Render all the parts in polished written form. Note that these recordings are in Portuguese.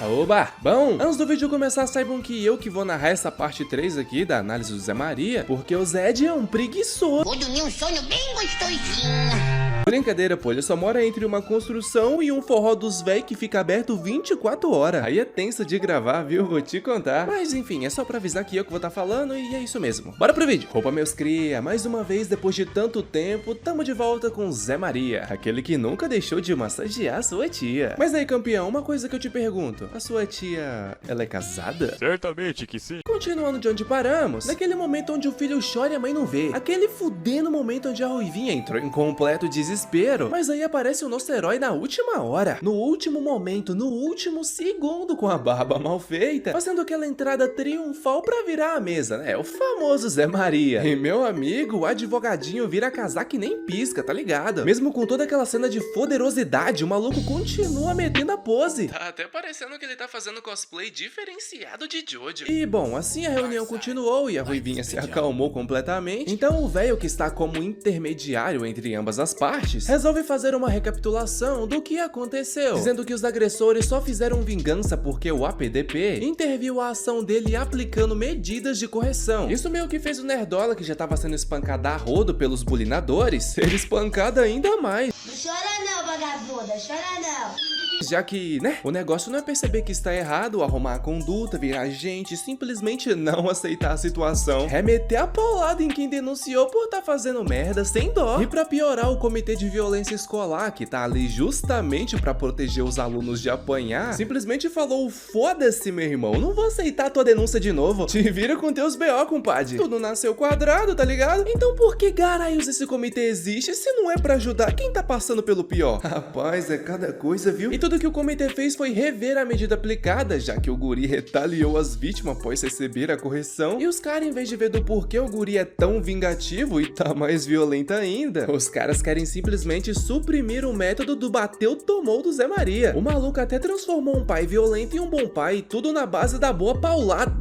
Oba! Bom, antes do vídeo começar, saibam que eu que vou narrar essa parte 3 aqui da análise do Zé Maria, porque o Zed é um preguiçoso. Vou dormir um sono bem gostosinho. Brincadeira, pô, ele só mora entre uma construção e um forró dos véi que fica aberto 24 horas. Aí é tenso de gravar, viu? Vou te contar. Mas enfim, é só pra avisar que eu que vou estar falando e é isso mesmo. Bora pro vídeo. Opa, meus cria, mais uma vez, depois de tanto tempo, tamo de volta com Zé Maria, aquele que nunca deixou de massagear sua tia. Mas aí, campeão, uma coisa que eu te pergunto, a sua tia, ela é casada? Certamente que sim. Continuando de onde paramos, naquele momento onde o filho chora e a mãe não vê, aquele fudendo momento onde a Ruivinha entrou em completo desespero, mas aí aparece o nosso herói na última hora, no último momento, no último segundo, com a barba mal feita, fazendo aquela entrada triunfal pra virar a mesa, né? O famoso Zé Maria. E meu amigo, o advogadinho vira casar que nem pisca, tá ligado? Mesmo com toda aquela cena de poderosidade, o maluco continua metendo a pose. Tá até parecendo que ele tá fazendo cosplay diferenciado de Jojo. E bom, assim a reunião continuou e a Ruivinha se acalmou completamente. Então o velho, que está como intermediário entre ambas as partes, resolve fazer uma recapitulação do que aconteceu, dizendo que os agressores só fizeram vingança porque o APDP interviu a ação dele aplicando medidas de correção. Isso meio que fez o Nerdola, que já tava sendo espancado a rodo pelos bulinadores, ser espancado ainda mais. Não chora não, vagabunda, chora não. Já que, né, o negócio não é perceber que está errado, arrumar a conduta, virar gente, simplesmente não aceitar a situação, é meter a paulada em quem denunciou por tá fazendo merda sem dó. E pra piorar, o comitê de violência escolar, que tá ali justamente pra proteger os alunos de apanhar, simplesmente falou: foda-se, meu irmão, não vou aceitar tua denúncia de novo, te vira com teus BO, compadre. Tudo nasceu quadrado, tá ligado? Então por que caralhos esse comitê existe se não é pra ajudar quem tá passando pelo pior? Rapaz, é cada coisa, viu? E tudo que o comitê fez foi rever a medida aplicada, já que o guri retaliou as vítimas após receber a correção. E os caras, em vez de ver do porquê o guri é tão vingativo e tá mais violento ainda, os caras querem simplesmente suprimir o método do bateu tomou do Zé Maria. O maluco até transformou um pai violento em um bom pai, tudo na base da boa paulada,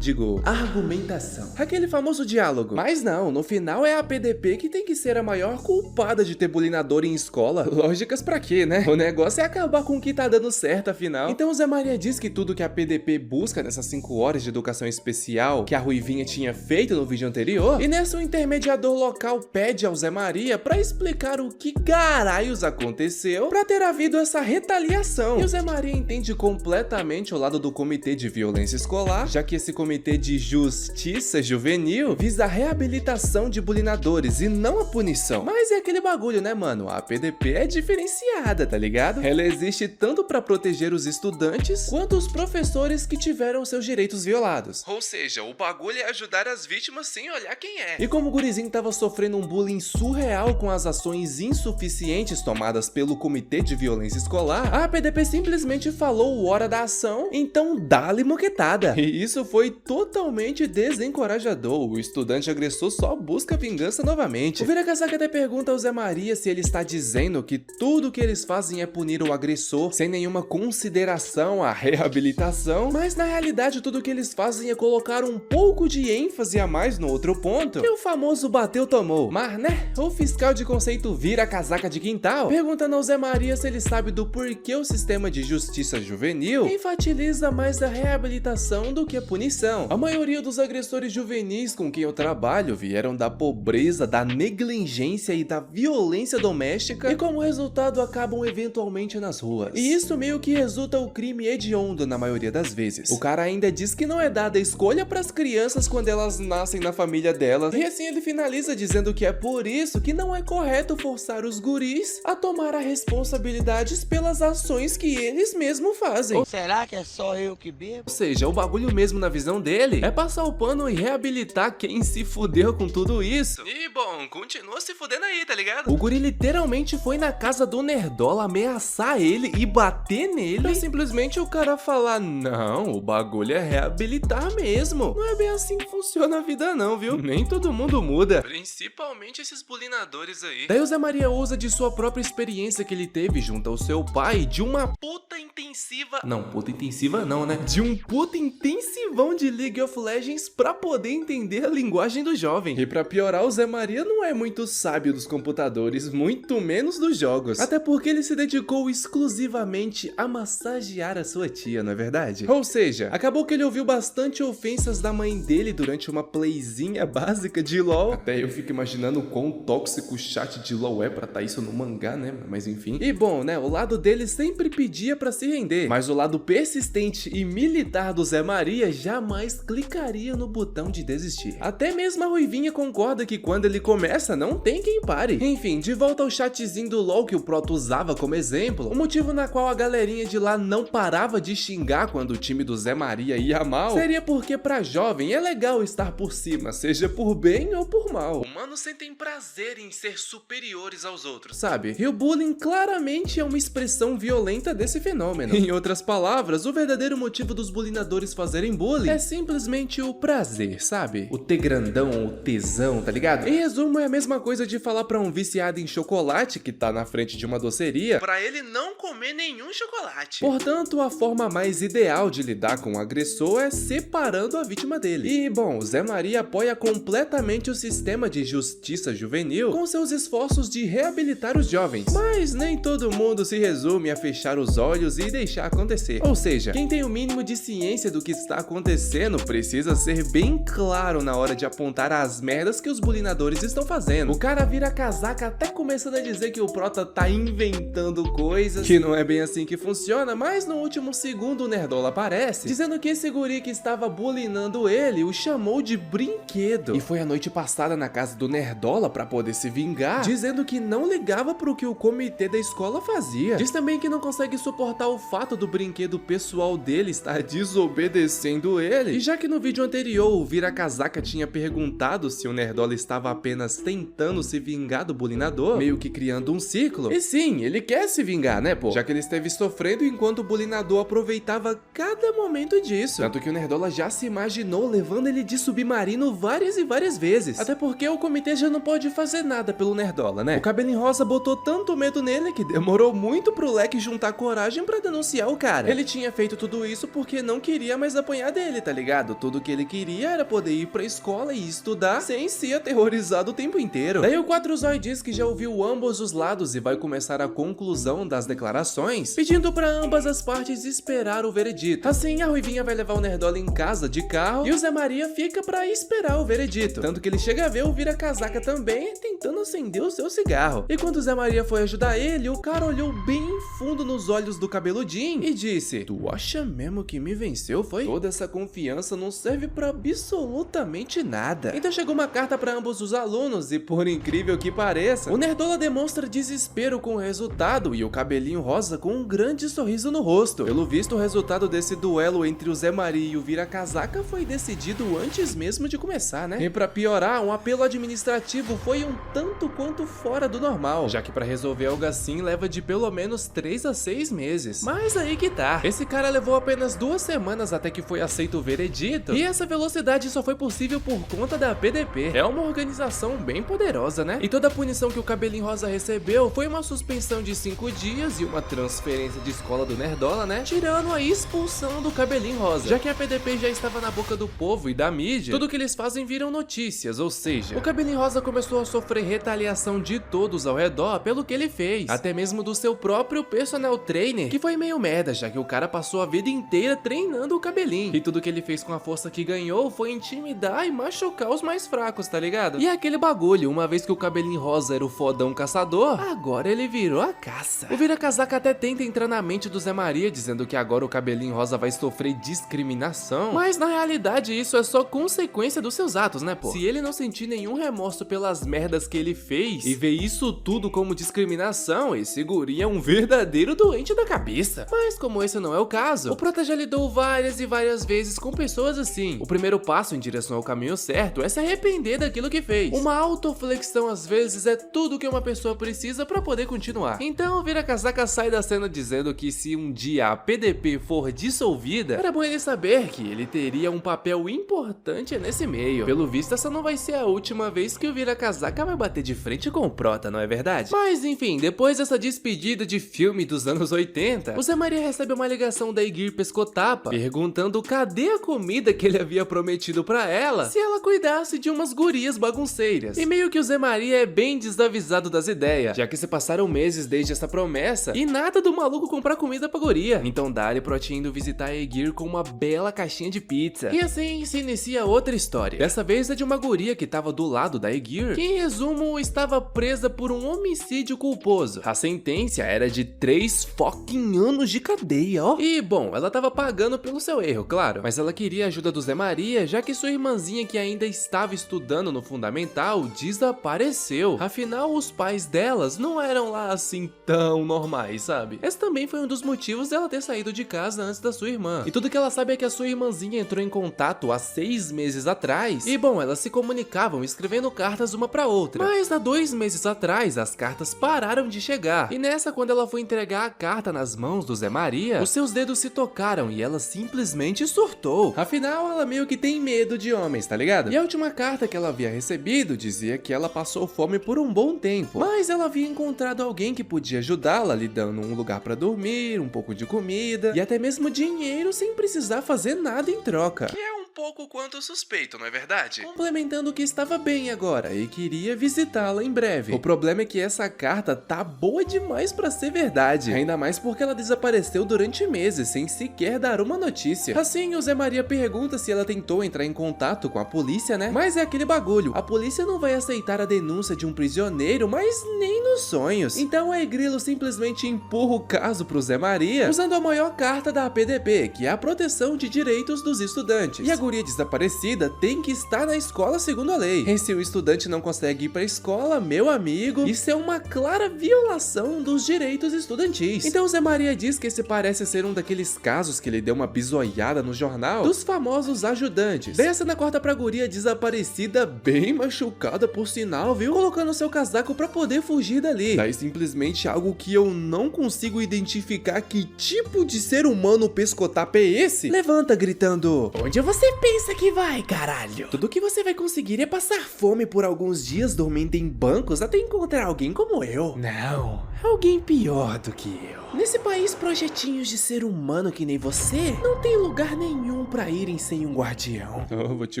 argumentação. Aquele famoso diálogo. Mas não, no final é a PDP que tem que ser a maior culpada de ter bulinador em escola. Lógicas pra quê, né? O negócio é acabar com o que tá dando certo, afinal. Então o Zé Maria diz que tudo que a PDP busca nessas 5 horas de educação especial que a Ruivinha tinha feito no vídeo anterior, e nessa o intermediador local pede ao Zé Maria pra explicar o que caralhos aconteceu pra ter havido essa retaliação. E o Zé Maria entende completamente o lado do comitê de violência escolar, já que esse comitê de justiça juvenil visa a reabilitação de bulinadores e não a punição. Mas é aquele bagulho, né, mano? A PDP é diferenciada, tá ligado? Ela existe tanto para proteger os estudantes quanto os professores que tiveram seus direitos violados. Ou seja, o bagulho é ajudar as vítimas sem olhar quem é. E como o gurizinho tava sofrendo um bullying surreal com as ações insuficientes tomadas pelo comitê de violência escolar, a PDP simplesmente falou o hora da ação, então dá-lhe moquetada. E isso foi totalmente desencorajador. O estudante agressor só busca vingança novamente. O Vira-Casaca até pergunta ao Zé Maria se ele está dizendo que tudo que eles fazem é punir o agressor sem nenhuma consideração à reabilitação, mas na realidade tudo que eles fazem é colocar um pouco de ênfase a mais no outro ponto, que o famoso bateu tomou. Mas né, o fiscal de conceito Vira-Casaca de quintal, perguntando ao Zé Maria se ele sabe do porquê o sistema de justiça juvenil enfatiza mais a reabilitação do que a punição. A maioria dos agressores juvenis com quem eu trabalho vieram da pobreza, da negligência e da violência doméstica, e como resultado acabam eventualmente nas ruas. E isso meio que resulta o crime hediondo na maioria das vezes. O cara ainda diz que não é dada escolha para as crianças quando elas nascem na família delas, e assim ele finaliza dizendo que é por isso que não é correto forçar os guris a tomar as responsabilidades pelas ações que eles mesmos fazem. Ou será que é só eu que bebo? Ou seja, o bagulho mesmo na visão dele é passar o pano e reabilitar quem se fudeu com tudo isso. E bom, continua se fudendo aí, tá ligado? O guri literalmente foi na casa do Nerdola ameaçar ele e bater nele, e simplesmente o cara falar: não, o bagulho é reabilitar mesmo. Não é bem assim que funciona a vida não, viu? Nem todo mundo muda, principalmente esses bulinadores aí. Daí o Zé Maria usa de sua própria experiência que ele teve junto ao seu pai de uma puta intensiva... Não, puta intensiva não, né? De um puta intensivão de League of Legends pra poder entender a linguagem do jovem. E pra piorar, o Zé Maria não é muito sábio dos computadores, muito menos dos jogos. Até porque ele se dedicou exclusivamente literalmente a massagear a sua tia, não é verdade? Ou seja, acabou que ele ouviu bastante ofensas da mãe dele durante uma playzinha básica de LOL. Até eu fico imaginando o quão tóxico o chat de LOL é pra tá isso no mangá, né? Mas enfim. E bom, né? O lado dele sempre pedia pra se render, mas o lado persistente e militar do Zé Maria jamais clicaria no botão de desistir. Até mesmo a Ruivinha concorda que quando ele começa, não tem quem pare. Enfim, de volta ao chatzinho do LOL que o Proto usava como exemplo, o motivo na qual a galerinha de lá não parava de xingar quando o time do Zé Maria ia mal, seria porque pra jovem é legal estar por cima, seja por bem ou por mal. Humanos sentem prazer em ser superiores aos outros, sabe? E o bullying claramente é uma expressão violenta desse fenômeno. Em outras palavras, o verdadeiro motivo dos bulinadores fazerem bullying é simplesmente o prazer, sabe? O ter grandão, o tesão, tá ligado? Em resumo, é a mesma coisa de falar pra um viciado em chocolate que tá na frente de uma doceria pra ele não comer nenhum chocolate. Portanto, a forma mais ideal de lidar com o agressor é separando a vítima dele. E, bom, o Zé Maria apoia completamente o sistema de justiça juvenil com seus esforços de reabilitar os jovens. Mas nem todo mundo se resume a fechar os olhos e deixar acontecer. Ou seja, quem tem o mínimo de ciência do que está acontecendo precisa ser bem claro na hora de apontar as merdas que os bulinadores estão fazendo. O cara vira casaca até começando a dizer que o Prota tá inventando coisas, que não é bem assim que funciona, mas no último segundo o Nerdola aparece, dizendo que esse guri que estava bulinando ele o chamou de brinquedo. E foi a noite passada na casa do Nerdola pra poder se vingar, dizendo que não ligava pro que o comitê da escola fazia. Diz também que não consegue suportar o fato do brinquedo pessoal dele estar desobedecendo ele. E já que no vídeo anterior o vira-casaca tinha perguntado se o Nerdola estava apenas tentando se vingar do bulinador, meio que criando um ciclo. E sim, ele quer se vingar, né, pô? Já que ele esteve sofrendo enquanto o bulinador aproveitava cada momento disso. Tanto que o Nerdola já se imaginou levando ele de submarino várias e várias vezes. Até porque o comitê já não pode fazer nada pelo Nerdola, né? O Cabelinho Rosa botou tanto medo nele que demorou muito pro Leque juntar coragem pra denunciar o cara. Ele tinha feito tudo isso porque não queria mais apanhar dele, tá ligado? Tudo que ele queria era poder ir pra escola e estudar sem ser aterrorizado o tempo inteiro. Daí o 4zói diz que já ouviu ambos os lados e vai começar a conclusão das declarações, pedindo pra ambas as partes esperar o veredito. Assim, a Ruivinha vai levar o Nerdola em casa de carro e o Zé Maria fica pra esperar o veredito. Tanto que ele chega a ver o vira-casaca também tentando acender o seu cigarro. E quando o Zé Maria foi ajudar ele, o cara olhou bem fundo nos olhos do cabeludinho e disse: "Tu acha mesmo que me venceu, foi? Toda essa confiança não serve pra absolutamente nada." Então chegou uma carta pra ambos os alunos e, por incrível que pareça, o Nerdola demonstra desespero com o resultado e o Cabelinho Rosa com um grande sorriso no rosto. Pelo visto, o resultado desse duelo entre o Zé Maria e o vira-casaca foi decidido antes mesmo de começar, né? E pra piorar, um apelo administrativo foi um tanto quanto fora do normal, já que pra resolver algo assim leva de pelo menos 3 a 6 meses. Mas aí que tá, esse cara levou apenas 2 semanas até que foi aceito o veredito, e essa velocidade só foi possível por conta da PDP. É uma organização bem poderosa, né? E toda a punição que o Cabelinho Rosa recebeu foi uma suspensão de 5 dias e uma transferência de escola do Nerdola, né? Tirando a expulsão do Cabelinho Rosa, já que a PDP já estava na boca do povo e da mídia, tudo que eles fazem viram notícias, ou seja, o Cabelinho Rosa começou a sofrer retaliação de todos ao redor pelo que ele fez, até mesmo do seu próprio personal trainer, que foi meio merda, já que o cara passou a vida inteira treinando o Cabelinho, e tudo que ele fez com a força que ganhou foi intimidar e machucar os mais fracos, tá ligado? E é aquele bagulho, uma vez que o Cabelinho Rosa era o fodão caçador, agora ele virou a caça. O vira-casaca até tenta entrar na mente do Zé Maria, dizendo que agora o Cabelinho Rosa vai sofrer discriminação, mas na realidade isso é só consequência dos seus atos, né, pô? Se ele não sentir nenhum remorso pelas merdas que ele fez e ver isso tudo como discriminação, esse guri é um verdadeiro doente da cabeça. Mas como esse não é o caso, o Prota já lidou várias e várias vezes com pessoas assim. O primeiro passo em direção ao caminho certo é se arrepender daquilo que fez. Uma autoflexão às vezes é tudo que uma pessoa precisa pra poder continuar. Então o vira-casaca sai da cena dizendo que se um dia a PDP for dissolvida, era bom ele saber que ele teria um papel importante nesse meio. Pelo visto, essa não vai ser a última vez que o vira-casaca vai bater de frente com o Prota, não é verdade? Mas enfim, depois dessa despedida de filme dos anos 80, o Zé Maria recebe uma ligação da Igir Pescotapa, perguntando cadê a comida que ele havia prometido pra ela, se ela cuidasse de umas gurias bagunceiras. E meio que o Zé Maria é bem desavisado das ideias, já que se passaram meses desde essa promessa e nada do do maluco comprar comida pra guria. Então Dali proti indo visitar a Aegir com uma bela caixinha de pizza. E assim se inicia outra história. Dessa vez é de uma guria que tava do lado da Aegir, que em resumo estava presa por um homicídio culposo. A sentença era de 3 fucking anos de cadeia, ó. E bom, ela tava pagando pelo seu erro, claro, mas ela queria a ajuda do Zé Maria, já que sua irmãzinha que ainda estava estudando no fundamental desapareceu. Afinal, os pais delas não eram lá assim tão normais, sabe? Esse também foi um dos motivos dela ter saído de casa antes da sua irmã. E tudo que ela sabe é que a sua irmãzinha entrou em contato há 6 meses atrás. E bom, elas se comunicavam escrevendo cartas uma pra outra. Mas há 2 meses atrás, as cartas pararam de chegar. E nessa, quando ela foi entregar a carta nas mãos do Zé Maria, os seus dedos se tocaram e ela simplesmente surtou. Afinal, ela meio que tem medo de homens, tá ligado? E a última carta que ela havia recebido dizia que ela passou fome por um bom tempo, mas ela havia encontrado alguém que podia ajudá-la, lhe dando um lugar pra dormir, um pouco de comida e até mesmo dinheiro sem precisar fazer nada em troca. Que é um pouco quanto suspeito, não é verdade? Complementando que estava bem agora e queria visitá-la em breve. O problema é que essa carta tá boa demais pra ser verdade, ainda mais porque ela desapareceu durante meses sem sequer dar uma notícia. Assim, o Zé Maria pergunta se ela tentou entrar em contato com a polícia, né? Mas é aquele bagulho, a polícia não vai aceitar a denúncia de um prisioneiro, mas nem nos sonhos. Então a Grilo simplesmente empurra o caso pro Zé Maria, usando a maior carta da APDP, que é a proteção de direitos dos estudantes. E a guria desaparecida tem que estar na escola segundo a lei. E se o estudante não consegue ir pra escola, meu amigo, isso é uma clara violação dos direitos estudantis. Então Zé Maria diz que esse parece ser um daqueles casos que ele deu uma bisoiada no jornal dos famosos ajudantes. Daí a cena corta pra guria desaparecida, bem machucada por sinal, viu? Colocando seu casaco pra poder fugir dali. Daí simplesmente algo que eu não consigo identificar que tipo de ser humano pescotapa é esse, levanta gritando: onde você pensa que vai, caralho? Tudo que você vai conseguir é passar fome por alguns dias dormindo em bancos até encontrar alguém como eu. Não, alguém pior do que eu. Nesse país, projetinhos de ser humano que nem você não tem lugar nenhum pra irem sem um guardião. Eu vou te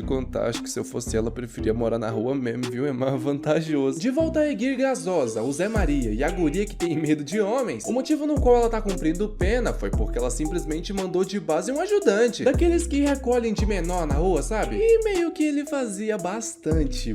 contar, acho que se eu fosse ela, eu preferia morar na rua mesmo, viu? É mais vantajoso. De volta a Aegir Gasosa, o Zé Maria e a guria que tem medo de homens, o motivo no qual ela tá cumprindo pena foi porque ela simplesmente mandou de base um ajudante, daqueles que recolhem de menor na rua, sabe? E meio que ele fazia bastante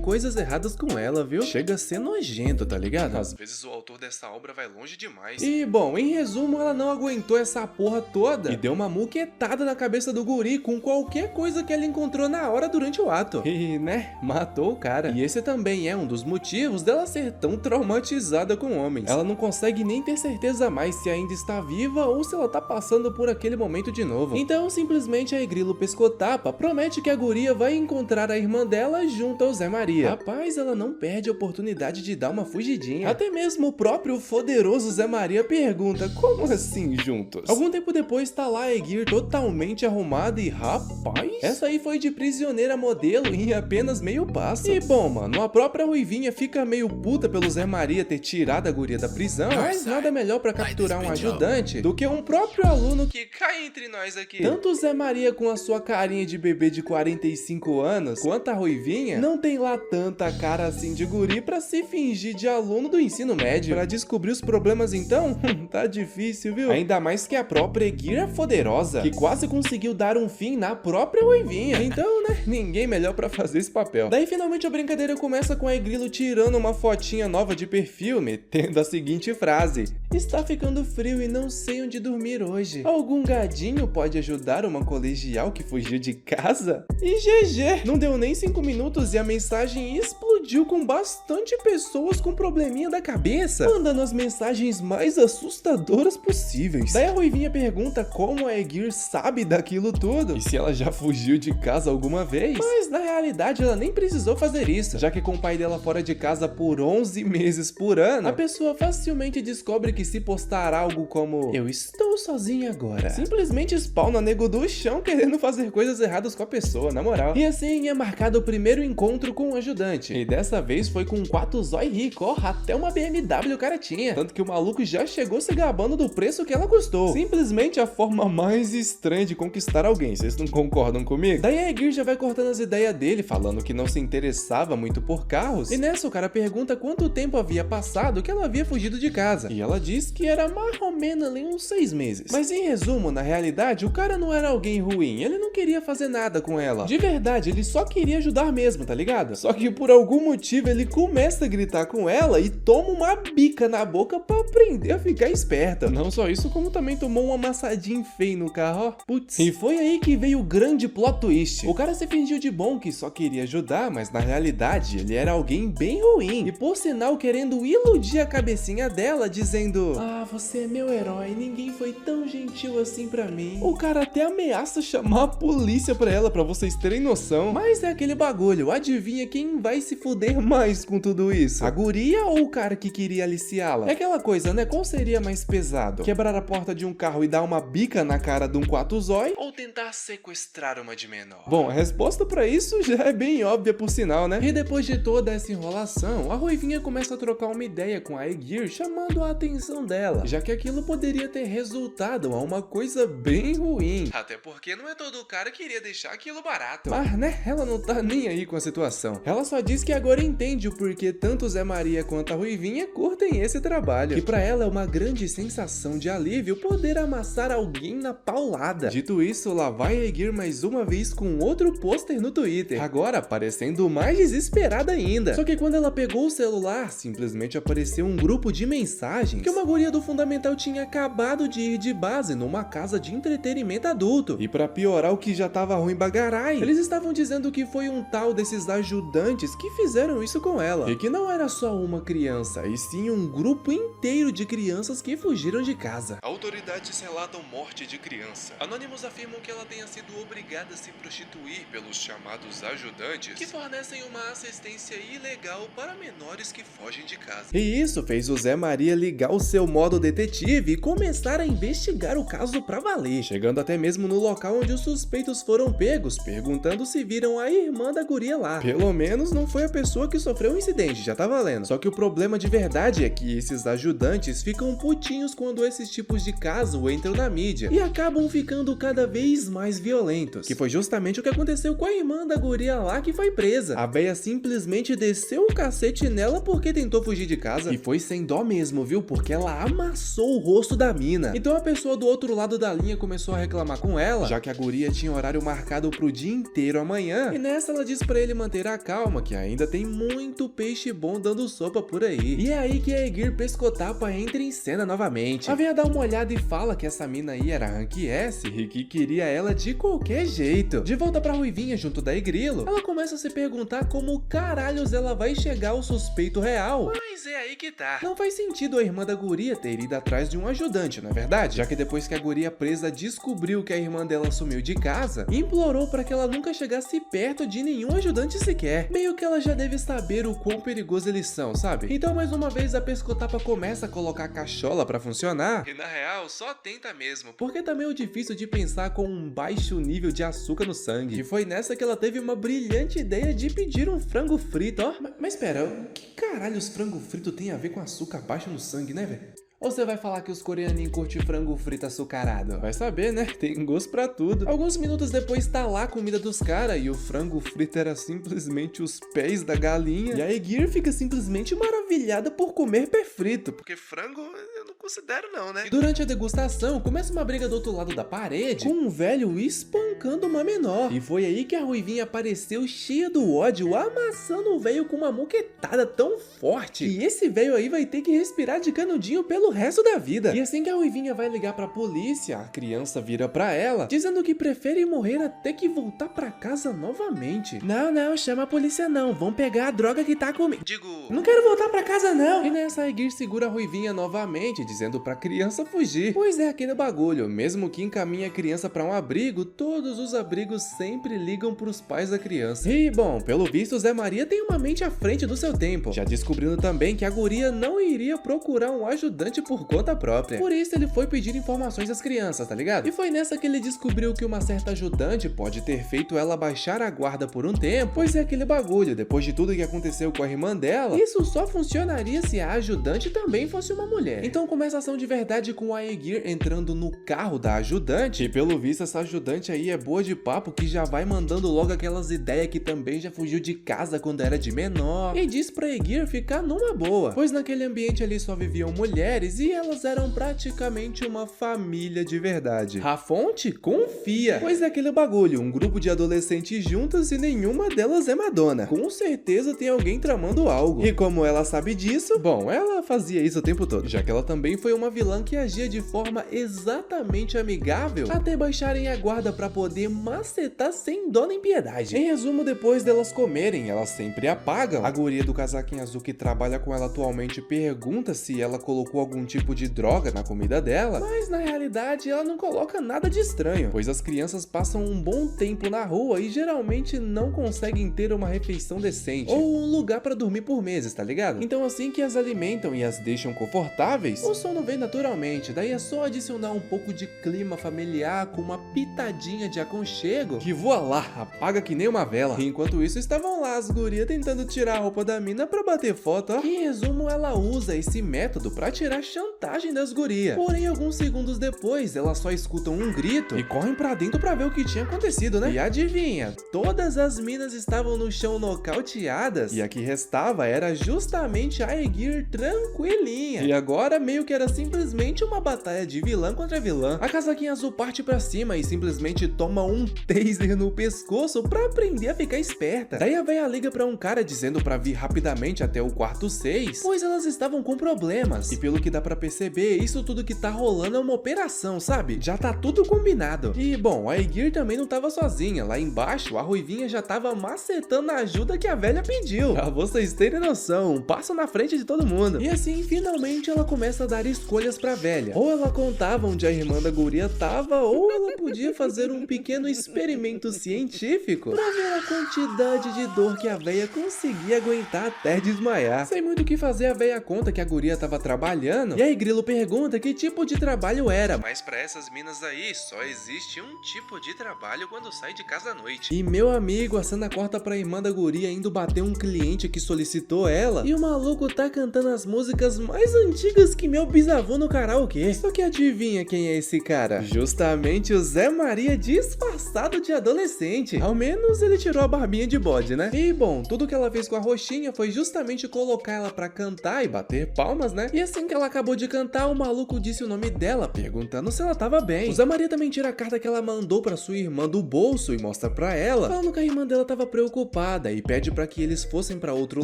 coisas erradas com ela, viu? Chega a ser nojento, tá ligado? Às vezes o autor dessa obra vai longe demais. E bom, em resumo, ela não aguentou essa porra toda e deu uma muquetada na cabeça do guri com qualquer coisa que ela encontrou na hora durante o ato. E, né, matou o cara. E esse também é um dos motivos dela ser tão traumatizada com homens. Ela não consegue nem ter certeza mais se ainda está viva ou se ela tá passando por aquele momento de novo. Então, simplesmente a Grilo Pescotapa promete que a guria vai encontrar a irmã dela junto ao Zé Maria. Rapaz, ela não perde a oportunidade de dar uma fugidinha. Até mesmo o próprio poderoso Zé Maria pergunta: como assim juntos? Algum tempo depois tá lá a Aegir totalmente arrumada e rapaz, essa aí foi de prisioneira modelo em apenas meio passo. E bom, mano, a própria Ruivinha fica meio puta pelo Zé Maria ter tirado a guria da prisão, mas nada melhor pra capturar um ajudante do que um próprio aluno que cai entre nós aqui. Tanto o Zé Maria com a sua carinha de bebê de 45 anos, quanto a Ruivinha, não tem lá tanta cara assim de guri pra se fingir de aluno do ensino médio. Pra descobrir os problemas então, tá difícil, viu? Ainda mais que a própria Aegir é poderosa, que quase conseguiu dar um fim na própria Ruivinha. Então, né, ninguém melhor pra fazer esse papel. Daí finalmente a brincadeira começa com a Grilo tirando uma fotinha nova de perfil, metendo a seguinte frase: está ficando frio e não sei onde dormir hoje. Algum gadinho pode ajudar uma colegial que fugiu de casa? E GG! Não deu nem 5 minutos e a mensagem explodiu com bastante pessoas com probleminha da cabeça, mandando as mensagens mais assustadoras possíveis. Daí a Ruivinha pergunta como a Aegir sabe daquilo tudo e se ela já fugiu de casa alguma vez. Mas na realidade ela nem precisou fazer isso, já que com o pai dela fora de casa por 11 meses por ano, a pessoa facilmente descobre que se postar algo como "eu estou sozinha agora", simplesmente spawna nego do chão querendo fazer coisas erradas com a pessoa, na moral. E assim é marcado o primeiro encontro com o ajudante. E dessa vez foi com um 4 zói rico, ó, até uma BMW o cara tinha. Tanto que o maluco já chegou se gabando do preço que ela custou. Simplesmente a forma mais estranha de conquistar alguém, vocês não concordam comigo? Daí a Aegir já vai cortando as ideias dele, falando que não se interessava muito por carros. E nessa o cara pergunta quanto tempo havia passado que ela havia fugido de casa. E ela diz que era mais ou menos ali uns 6 meses. Mas em resumo, na realidade, o cara não era alguém ruim, ele não queria fazer nada com ela. De verdade, ele só queria ajudar mesmo, tá ligado? Só que por algum motivo ele começa a gritar com ela e toma uma bica na boca pra aprender a ficar esperta. Não só isso, como também tomou um amassadinho feio no carro, ó. Putz. E foi aí que veio o grande plot twist. O cara se fingiu de bom que só queria ajudar, mas na realidade ele era alguém bem ruim. E por sinal querendo iludir a cabecinha dela, dizendo: ah, você é meu herói, ninguém foi tão gentil assim pra mim. O cara até ameaça chamar a polícia pra ela, pra vocês terem noção. Mas é aquele bagulho, adivinha quem vai se fuder mais com tudo isso? A guria ou o cara que queria aliciá-la? É aquela coisa, né? Qual seria mais pesado? Quebrar a porta de um carro e dar uma bica na cara de um 4 zói? Ou tentar sequestrar uma de menor? Bom, a resposta pra isso já é bem óbvia por sinal, né? E depois de toda essa enrolação, a Ruivinha começa a trocar uma ideia com a Aegir, chamando a atenção dela, já que aquilo poderia ter resultado a uma coisa bem ruim. Até porque não é todo cara que iria deixar aquilo barato. Mas, né, ela não tá nem aí com a situação. Ela só diz que agora entende o porquê tanto Zé Maria quanto a Ruivinha curtem esse trabalho. Que pra ela é uma grande sensação de alívio poder amassar alguém na paulada. Dito isso, lá vai a Aegir mais uma vez com outro pôster no Twitter. Agora parecendo mais desesperada ainda. Só que quando ela pegou o celular, simplesmente apareceu um grupo de mensagens que uma guria do Fundamental tinha acabado de ir de base numa casa de entretenimento adulto. E pra piorar o que já tava ruim bagarai, eles estavam dizendo que foi um tal desses ajudantes que fizeram isso com ela. E que não era só uma criança, e sim um grupo inteiro de crianças que fugiram de casa. Autoridades relatam morte de criança. Anônimos afirmam que ela tenha sido obrigada a se prostituir pelos chamados ajudantes, que fornecem uma assistência ilegal para menores que fogem de casa. E isso fez o Zé Maria ligar o seu modo detetive e começar a investigar o caso pra valer, chegando até mesmo no local onde os suspeitos foram pegos, perguntando se viram a irmã da guria lá. Pelo menos não foi a pessoa que sofreu o incidente, já tá valendo. Só que o problema de verdade é que esses ajudantes ficam putinhos quando esses tipos de caso entram na mídia e acabam ficando cada vez mais violentos, que foi justamente o que aconteceu com a irmã da guria lá que foi presa. A véia simplesmente desceu o cacete nela porque tentou fugir de casa, e foi sem dó mesmo, viu? Porque ela amassou o rosto da mina. Então a pessoa do outro lado da linha começou a reclamar com ela, já que a guria tinha horário marcado pro dia inteiro amanhã. E nessa ela diz pra ele manter a calma, que ainda tem muito peixe bom dando sopa por aí. E é aí que a Aegir Pescotapa entra em cena novamente. A véia dá uma olhada e fala que essa mina aí era Rank S e que queria ela de qualquer jeito. De volta pra Ruivinha junto da Igrilo, ela começa a se perguntar como caralhos ela vai chegar ao suspeito real. Mas é aí que tá. Não faz sentido a irmã da guria ter ido atrás de um ajudante, não é verdade? Já que depois que a guria presa descobriu que a irmã dela sumiu de casa, implorou pra que ela nunca chegasse perto de nenhum ajudante sequer. Meio que ela já deve saber o quão perigoso eles são, sabe? Então mais uma vez a Pescotapa começa a colocar a cachola pra funcionar, e na real só tenta mesmo, porque tá meio difícil de pensar com um baixo nível de açúcar no sangue. E foi nessa que ela teve uma brilhante ideia de pedir um frango frito, ó. Mas pera, o que caralho os frango frito tem a ver com açúcar baixo no sangue, né, velho? Ou você vai falar que os coreaninhos curtem frango frito açucarado? Vai saber, né? Tem gosto pra tudo. Alguns minutos depois tá lá a comida dos caras e o frango frito era simplesmente os pés da galinha. E a Aegir fica simplesmente maravilhada por comer pé frito, porque frango eu não considero não, né? E durante a degustação começa uma briga do outro lado da parede, com um velho espancando uma menor. E foi aí que a Ruivinha apareceu cheia do ódio, amassando o velho com uma moquetada tão forte. E esse velho aí vai ter que respirar de canudinho pelo resto da vida. E assim que a Ruivinha vai ligar pra polícia, a criança vira pra ela, dizendo que prefere morrer até que voltar pra casa novamente. Não, chama a polícia não, vão pegar a droga que tá comigo. Não quero voltar pra casa não. E nessa, a Aegir segura a Ruivinha novamente, dizendo pra criança fugir. Pois é aquele bagulho, mesmo que encaminhe a criança pra um abrigo, todo todos os abrigos sempre ligam pros pais da criança. E, bom, pelo visto, Zé Maria tem uma mente à frente do seu tempo, já descobrindo também que a guria não iria procurar um ajudante por conta própria. Por isso, ele foi pedir informações às crianças, tá ligado? E foi nessa que ele descobriu que uma certa ajudante pode ter feito ela baixar a guarda por um tempo, pois é aquele bagulho, depois de tudo que aconteceu com a irmã dela, isso só funcionaria se a ajudante também fosse uma mulher. Então começa a ação de verdade com a Aegir entrando no carro da ajudante, e pelo visto essa ajudante aí é boa de papo, que já vai mandando logo aquelas ideias que também já fugiu de casa quando era de menor, e diz pra Aegir ficar numa boa, pois naquele ambiente ali só viviam mulheres e elas eram praticamente uma família de verdade. A fonte confia, pois é aquele bagulho, um grupo de adolescentes juntas e nenhuma delas é Madonna. Com certeza tem alguém tramando algo. E como ela sabe disso, bom, ela fazia isso o tempo todo, já que ela também foi uma vilã que agia de forma exatamente amigável, até baixarem a guarda pra poder macetar sem dó nem piedade. Em resumo, depois delas comerem, elas sempre apagam. A guria do casaquinho azul que trabalha com ela atualmente pergunta se ela colocou algum tipo de droga na comida dela, mas na realidade ela não coloca nada de estranho, pois as crianças passam um bom tempo na rua e geralmente não conseguem ter uma refeição decente ou um lugar pra dormir por meses, tá ligado? Então assim que as alimentam e as deixam confortáveis, o sono vem naturalmente, daí é só adicionar um pouco de clima familiar com uma pitadinha de aconchego que voa lá, apaga que nem uma vela. E enquanto isso estavam lá as gurias tentando tirar a roupa da mina pra bater foto, ó. Em resumo, ela usa esse método pra tirar chantagem das gurias. Porém, alguns segundos depois, elas só escutam um grito e correm pra dentro pra ver o que tinha acontecido, né? E adivinha, todas as minas estavam no chão nocauteadas e a que restava era justamente a Aegir tranquilinha. E agora meio que era simplesmente uma batalha de vilã contra vilã. A casaquinha azul parte pra cima e simplesmente toma um taser no pescoço pra aprender a ficar esperta. Daí a véia liga pra um cara dizendo pra vir rapidamente até o quarto 6, pois elas estavam com problemas. E pelo que dá pra perceber, isso tudo que tá rolando é uma operação, sabe? Já tá tudo combinado. E bom, a Aegir também não tava sozinha. Lá embaixo, a Ruivinha já tava macetando a ajuda que a velha pediu. Pra vocês terem noção, um passo na frente de todo mundo. E assim, finalmente ela começa a dar escolhas pra velha. Ou ela contava onde a irmã da guria tava, ou ela podia fazer um pequeno experimento científico pra ver a quantidade de dor que a véia conseguia aguentar até desmaiar. Sem muito o que fazer, a véia conta que a guria tava trabalhando, e aí Grilo pergunta que tipo de trabalho era. Mas pra essas minas aí, só existe um tipo de trabalho quando sai de casa à noite. E meu amigo, a cena corta pra irmã da guria indo bater um cliente que solicitou ela, e o maluco tá cantando as músicas mais antigas que meu bisavô no karaokê. Só que adivinha quem é esse cara? Justamente o Zé Maria disfarçado de adolescente. Ao menos ele tirou a barbinha de bode, né? E bom, tudo que ela fez com a roxinha foi justamente colocar ela pra cantar e bater palmas, né? E assim que ela acabou de cantar, o maluco disse o nome dela, perguntando se ela tava bem. O Zé Maria também tira a carta que ela mandou pra sua irmã do bolso e mostra pra ela, falando que a irmã dela tava preocupada e pede pra que eles fossem pra outro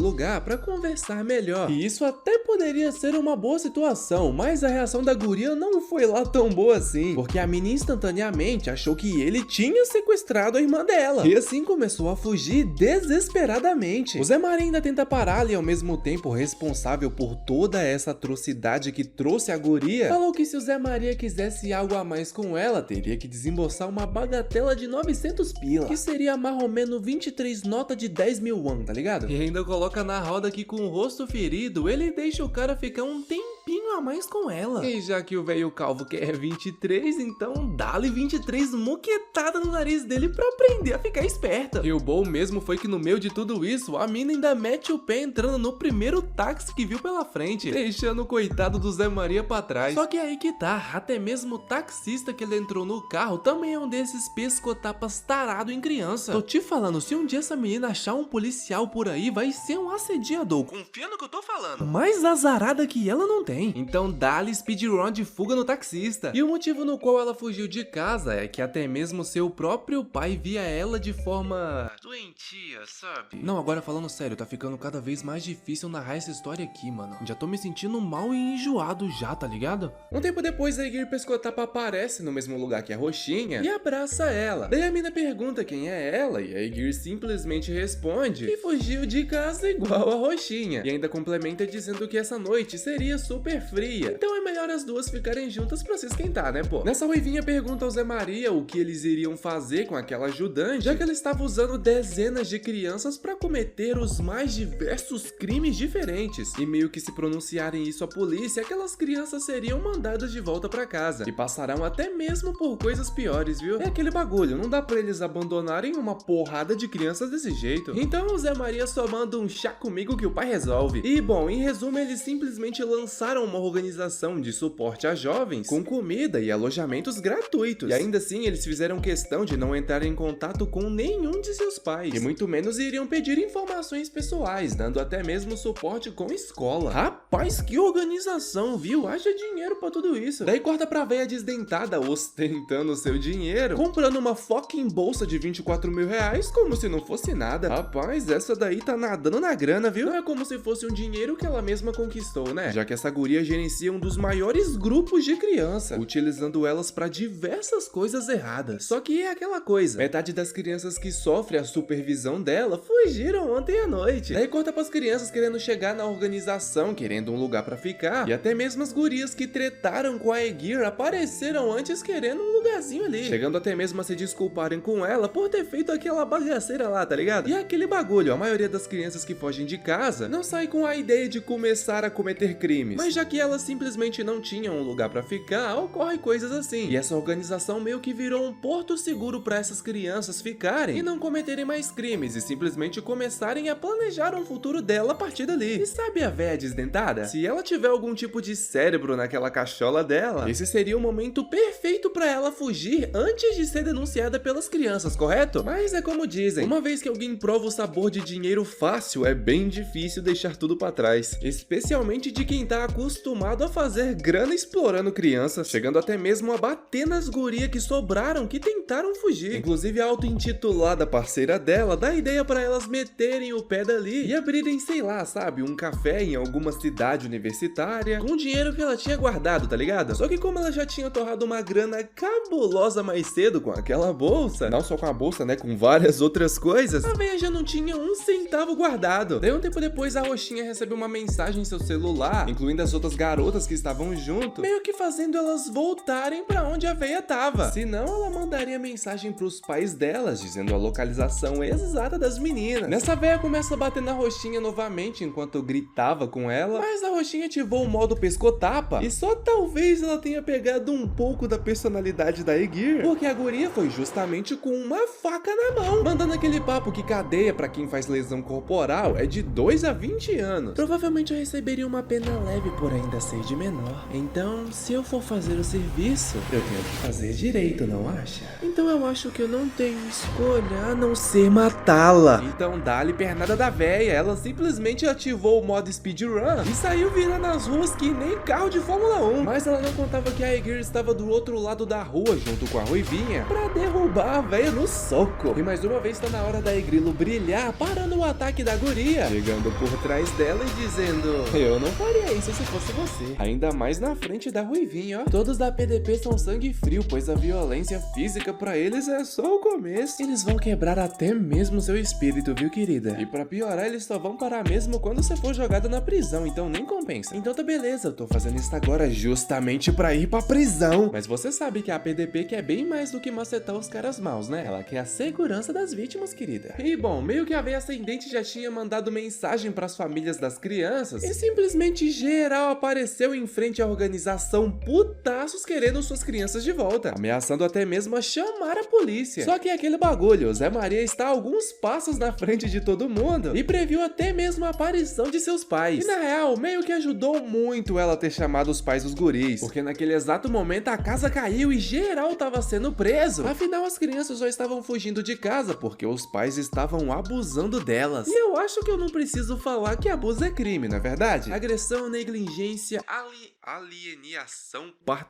lugar pra conversar melhor. E isso até poderia ser uma boa situação, mas a reação da guria não foi lá tão boa assim, porque a mina instantaneamente achou que ele tinha sequestrado a irmã dela, e assim começou a fugir desesperadamente. O Zé Maria ainda tenta pará-la e ao mesmo tempo responsável por toda essa atrocidade que trouxe a guria, falou que se o Zé Maria quisesse algo a mais com ela, teria que desembolsar uma bagatela de 900 pila, que seria mais ou menos 23 notas de 10 mil won, tá ligado? E ainda coloca na roda que com o rosto ferido, ele deixa o cara ficar um tempinho a mais com ela. E já que o velho calvo quer 23, então dá-lhe 23 muquetada no nariz dele pra aprender a ficar esperta. E o bom mesmo foi que no meio de tudo isso, a mina ainda mete o pé entrando no primeiro táxi que viu pela frente, deixando o coitado do Zé Maria pra trás. Só que aí que tá, até mesmo o taxista que ele entrou no carro também é um desses pescotapas tarado em criança. Tô te falando, se um dia essa menina achar um policial por aí, vai ser um assediador. Confia no que eu tô falando. Mais azarada que ela não tem. Então dá-lhe speedrun de fuga no taxista. E o motivo no qual ela fugiu de casa é que até mesmo seu próprio pai via ela de forma doentia, sabe? Não, agora falando sério, tá ficando cada vez mais difícil narrar essa história aqui, mano. Já tô me sentindo mal e enjoado já, tá ligado? Um tempo depois, a Aegir Pescotapa aparece no mesmo lugar que a Roxinha e abraça ela. Daí a mina pergunta quem é ela e a Aegir simplesmente responde que fugiu de casa igual a Roxinha. E ainda complementa dizendo que essa noite seria super fria. Então é melhor as duas ficarem juntas pra se esquentar, né, pô? Nessa, Ruivinha pergunta ao Zé Maria o que eles iriam fazer com aquela ajudante, já que ela estava usando dezenas de crianças pra cometer os mais diversos crimes diferentes. E meio que se pronunciarem isso à polícia, aquelas crianças seriam mandadas de volta pra casa. E passarão até mesmo por coisas piores, viu? É aquele bagulho, não dá pra eles abandonarem uma porrada de crianças desse jeito. Então o Zé Maria só manda um chá comigo que o pai resolve. E bom, em resumo, eles simplesmente lançaram uma organização de suporte a jovens com comida e alojamentos gratuitos. E ainda assim, eles fizeram questão de não entrar em contato com nenhum de seus pais, e muito menos iriam pedir informações pessoais, dando até mesmo suporte com escola. Rapaz, que organização, viu? Haja dinheiro pra tudo isso. Daí corta pra véia desdentada ostentando seu dinheiro, comprando uma fucking bolsa de 24 mil reais como se não fosse nada. Rapaz, essa daí tá nadando na grana, viu? Não é como se fosse um dinheiro que ela mesma conquistou, né? Já que essa guria gerencia um dos maiores grupos de criança, utilizando elas pra diversas coisas erradas. Só que é aquela coisa, metade das crianças que sofrem a supervisão dela fugiram ontem à noite. Daí corta pras crianças querendo chegar na organização, querendo um lugar pra ficar, e até mesmo as gurias que tretaram com a Aegir apareceram antes querendo um lugarzinho ali, chegando até mesmo a se desculparem com ela por ter feito aquela bagaceira lá, tá ligado? E é aquele bagulho, a maioria das crianças que fogem de casa não sai com a ideia de começar a cometer crimes, mas já que elas simplesmente não tinham um lugar pra ficar, ocorre coisas assim. E essa organização meio que virou um porto seguro pra essas crianças ficarem e não cometerem mais crimes, e simplesmente começarem a planejar um futuro dela a partir dali. E sabe a véia desdentada? Se ela tiver algum tipo de cérebro naquela cachola dela, esse seria o momento perfeito pra ela fugir antes de ser denunciada pelas crianças, correto? Mas é como dizem, uma vez que alguém prova o sabor de dinheiro fácil, é bem difícil deixar tudo pra trás, especialmente de quem tá acostumado a fazer grana explorando crianças, chegando até mesmo a bater nas gurias que sobraram que tentaram fugir. Inclusive a auto-intitulada parceira dela dá ideia pra elas meterem o pé dali e abrirem, sei lá, sabe, um café em alguma cidade universitária com o dinheiro que ela tinha guardado, tá ligado? Só que como ela já tinha torrado uma grana cabulosa mais cedo com aquela bolsa, não só com a bolsa, né, com várias outras coisas, a véia já não tinha um centavo guardado. Daí um tempo depois a Roxinha recebe uma mensagem em seu celular, incluindo as outras garotas que estavam junto, meio que fazendo elas voltarem pra onde a véia tava. Senão ela mandaria mensagem pros pais delas, dizendo a localização exata das meninas. Nessa, véia começa a bater na Roxinha novamente enquanto gritava com ela, mas a Roxinha ativou o modo pescotapa, e só talvez ela tenha pegado um pouco da personalidade da Aegir, porque a guria foi justamente com uma faca na mão, mandando aquele papo que cadeia pra quem faz lesão corporal é de 2 a 20 anos. Provavelmente eu receberia uma pena leve por ainda ser de menor. Então, se eu for fazer o serviço, eu tenho que fazer direito, não acha? Então eu acho que eu não tenho escolha a não ser matá-la. Então dá-lhe pernada da véia, ela simplesmente ativou o modo speedrun e saiu virando as ruas que nem carro de Fórmula 1. Mas ela não contava que a Aegir estava do outro lado da rua junto com a Ruivinha pra derrubar a véia no soco. E mais uma vez tá na hora da Aigrilo brilhar, parando o ataque da guria, chegando por trás dela e dizendo: eu não faria isso se fosse você. Ainda mais na frente da Ruivinha, ó. Todos da PDP são sangue frio, pois a violência física pra eles é só o começo. Eles vão quebrar até mesmo seu espírito, viu, querida? E pra piorar, eles só vão parar mesmo quando você for jogada na prisão, então nem compensa. Então tá beleza, eu tô fazendo isso agora justamente pra ir pra prisão. Mas você sabe que a PDP quer bem mais do que macetar os caras maus, né? Ela quer a segurança das vítimas, querida. E bom, meio que a véia ascendente já tinha mandado mensagem pras famílias das crianças e simplesmente geral apareceu em frente à organização putaços querendo suas crianças de volta, ameaçando até mesmo a chamar a polícia. Só que é aquele bagulho, o Zé Maria está alguns passos na frente de todo mundo e previu até mesmo a aparição de seus pais. E na real, meio que ajudou muito ela ter chamado os pais dos guris, porque naquele exato momento a casa caiu e geral tava sendo preso. Afinal, as crianças já estavam fugindo de casa porque os pais estavam abusando delas. E eu acho que eu não preciso falar que abuso é crime, não é verdade? Agressão, negligência,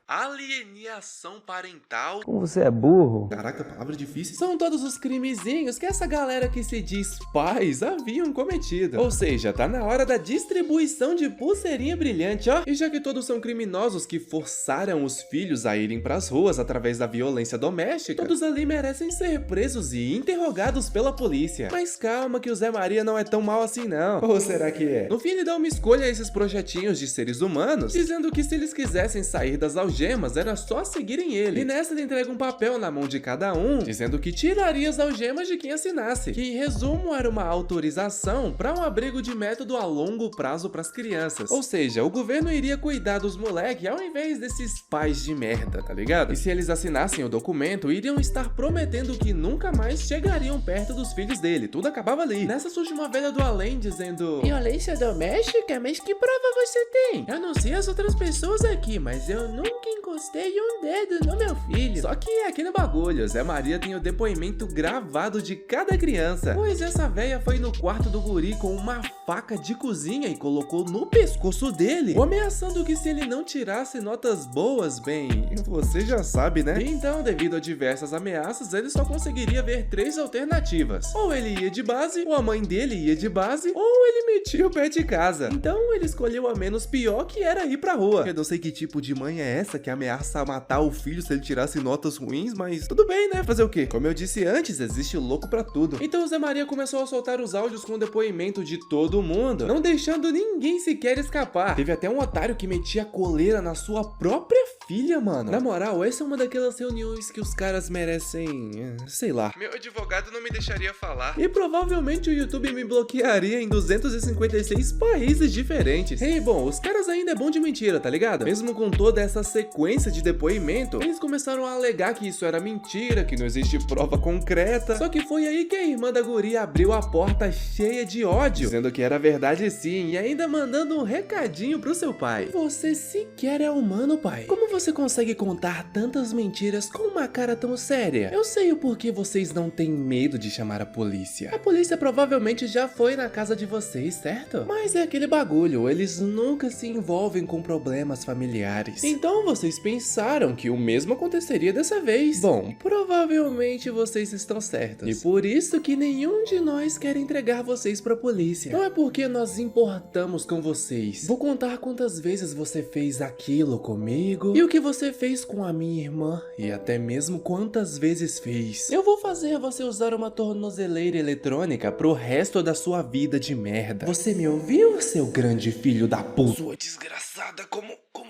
alienação parental. Como você é burro? Caraca, palavra difícil. São todos os crimezinhos que essa galera que se diz pais haviam cometido. Ou seja, tá na hora da distribuição de pulseirinha brilhante, ó. E já que todos são criminosos que forçaram os filhos a irem pras ruas através da violência doméstica, todos ali merecem ser presos e interrogados pela polícia. Mas calma que o Zé Maria não é tão mal assim não. Ou será que é? No fim ele dá uma escolha a esses projetinhos de seres humanos, dizendo dizendo que se eles quisessem sair das algemas, era só seguirem ele. E nessa ele entrega um papel na mão de cada um, dizendo que tiraria as algemas de quem assinasse, que em resumo era uma autorização para um abrigo de método a longo prazo para as crianças. Ou seja, o governo iria cuidar dos moleques ao invés desses pais de merda, tá ligado? E se eles assinassem o documento, iriam estar prometendo que nunca mais chegariam perto dos filhos dele. Tudo acabava ali. Nessa surge uma velha do além dizendo: violência doméstica? Mas que prova você tem? Eu não sei as outras pessoas aqui, mas eu nunca encostei um dedo no meu filho. Só que é aquele bagulho, Zé Maria tem o depoimento gravado de cada criança, pois essa velha foi no quarto do guri com uma faca de cozinha e colocou no pescoço dele, ameaçando que se ele não tirasse notas boas, bem, você já sabe, né? Então, devido a diversas ameaças, ele só conseguiria ver 3 alternativas: ou ele ia de base, ou a mãe dele ia de base, ou ele metia o pé de casa. Então ele escolheu a menos pior, que era ir pra rua. Eu não sei que tipo de mãe é essa que ameaça matar o filho se ele tirasse notas ruins, mas tudo bem, né? Fazer o quê? Como eu disse antes, existe louco pra tudo. Então o Zé Maria começou a soltar os áudios com o depoimento de todo mundo, não deixando ninguém sequer escapar. Teve até um otário que metia coleira na sua própria filha, mano. Na moral, essa é uma daquelas reuniões que os caras merecem, sei lá. Meu advogado não me deixaria falar. E provavelmente o YouTube me bloquearia em 256 países diferentes. E bom, os caras ainda é bom de mentira, tá ligado? Mesmo com toda essa sequência de depoimento, eles começaram a alegar que isso era mentira, que não existe prova concreta. Só que foi aí que a irmã da guria abriu a porta cheia de ódio, dizendo que era verdade sim, e ainda mandando um recadinho pro seu pai: você sequer é humano, pai. Como você consegue contar tantas mentiras com uma cara tão séria? Eu sei o porquê vocês não têm medo de chamar a polícia. A polícia provavelmente já foi na casa de vocês, certo? Mas é aquele bagulho, eles nunca se envolvem com problemas familiares. Então vocês pensaram que o mesmo aconteceria dessa vez. Bom, provavelmente vocês estão certos. E por isso que nenhum de nós quer entregar vocês pra polícia. Não é porque nós importamos com vocês. Vou contar quantas vezes você fez aquilo comigo e o que você fez com a minha irmã, e até mesmo quantas vezes fez. Eu vou fazer você usar uma tornozeleira eletrônica pro resto da sua vida de merda. Você me ouviu, seu grande filho da puta? Sua desgraçada, como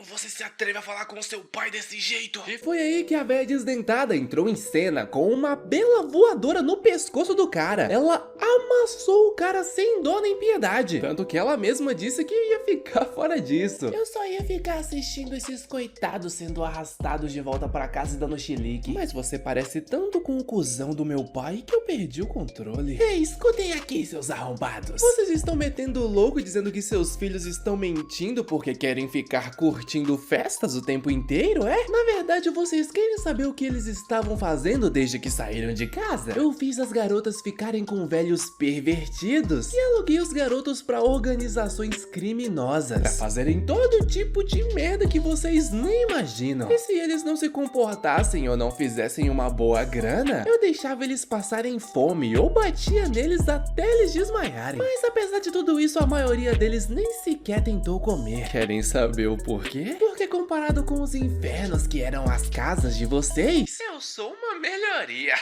você se atreve a falar com seu pai desse jeito? E foi aí que a velha desdentada entrou em cena com uma bela voadora no pescoço do cara. Ela amassou o cara sem dó nem piedade. Tanto que ela mesma disse que ia ficar fora disso. Eu só ia ficar assistindo esses coitados sendo arrastados de volta pra casa e dando chilique. Mas você parece tanto com o cuzão do meu pai que eu perdi o controle. Ei, escutem aqui, seus arrombados. Vocês estão metendo louco dizendo que seus filhos estão mentindo porque querem ficar curtindo festas o tempo inteiro, é? Na verdade, vocês querem saber o que eles estavam fazendo desde que saíram de casa? Eu fiz as garotas ficarem com velhos pervertidos e aluguei os garotos pra organizações criminosas, pra fazerem todo tipo de merda que vocês nem imaginam. E se eles não se comportassem ou não fizessem uma boa grana, eu deixava eles passarem fome ou batia neles até eles desmaiarem. Mas apesar de tudo isso, a maioria deles nem sequer tentou comer. Querem saber o porquê? Porque comparado com os infernos que eram as casas de vocês, eu sou uma melhoria.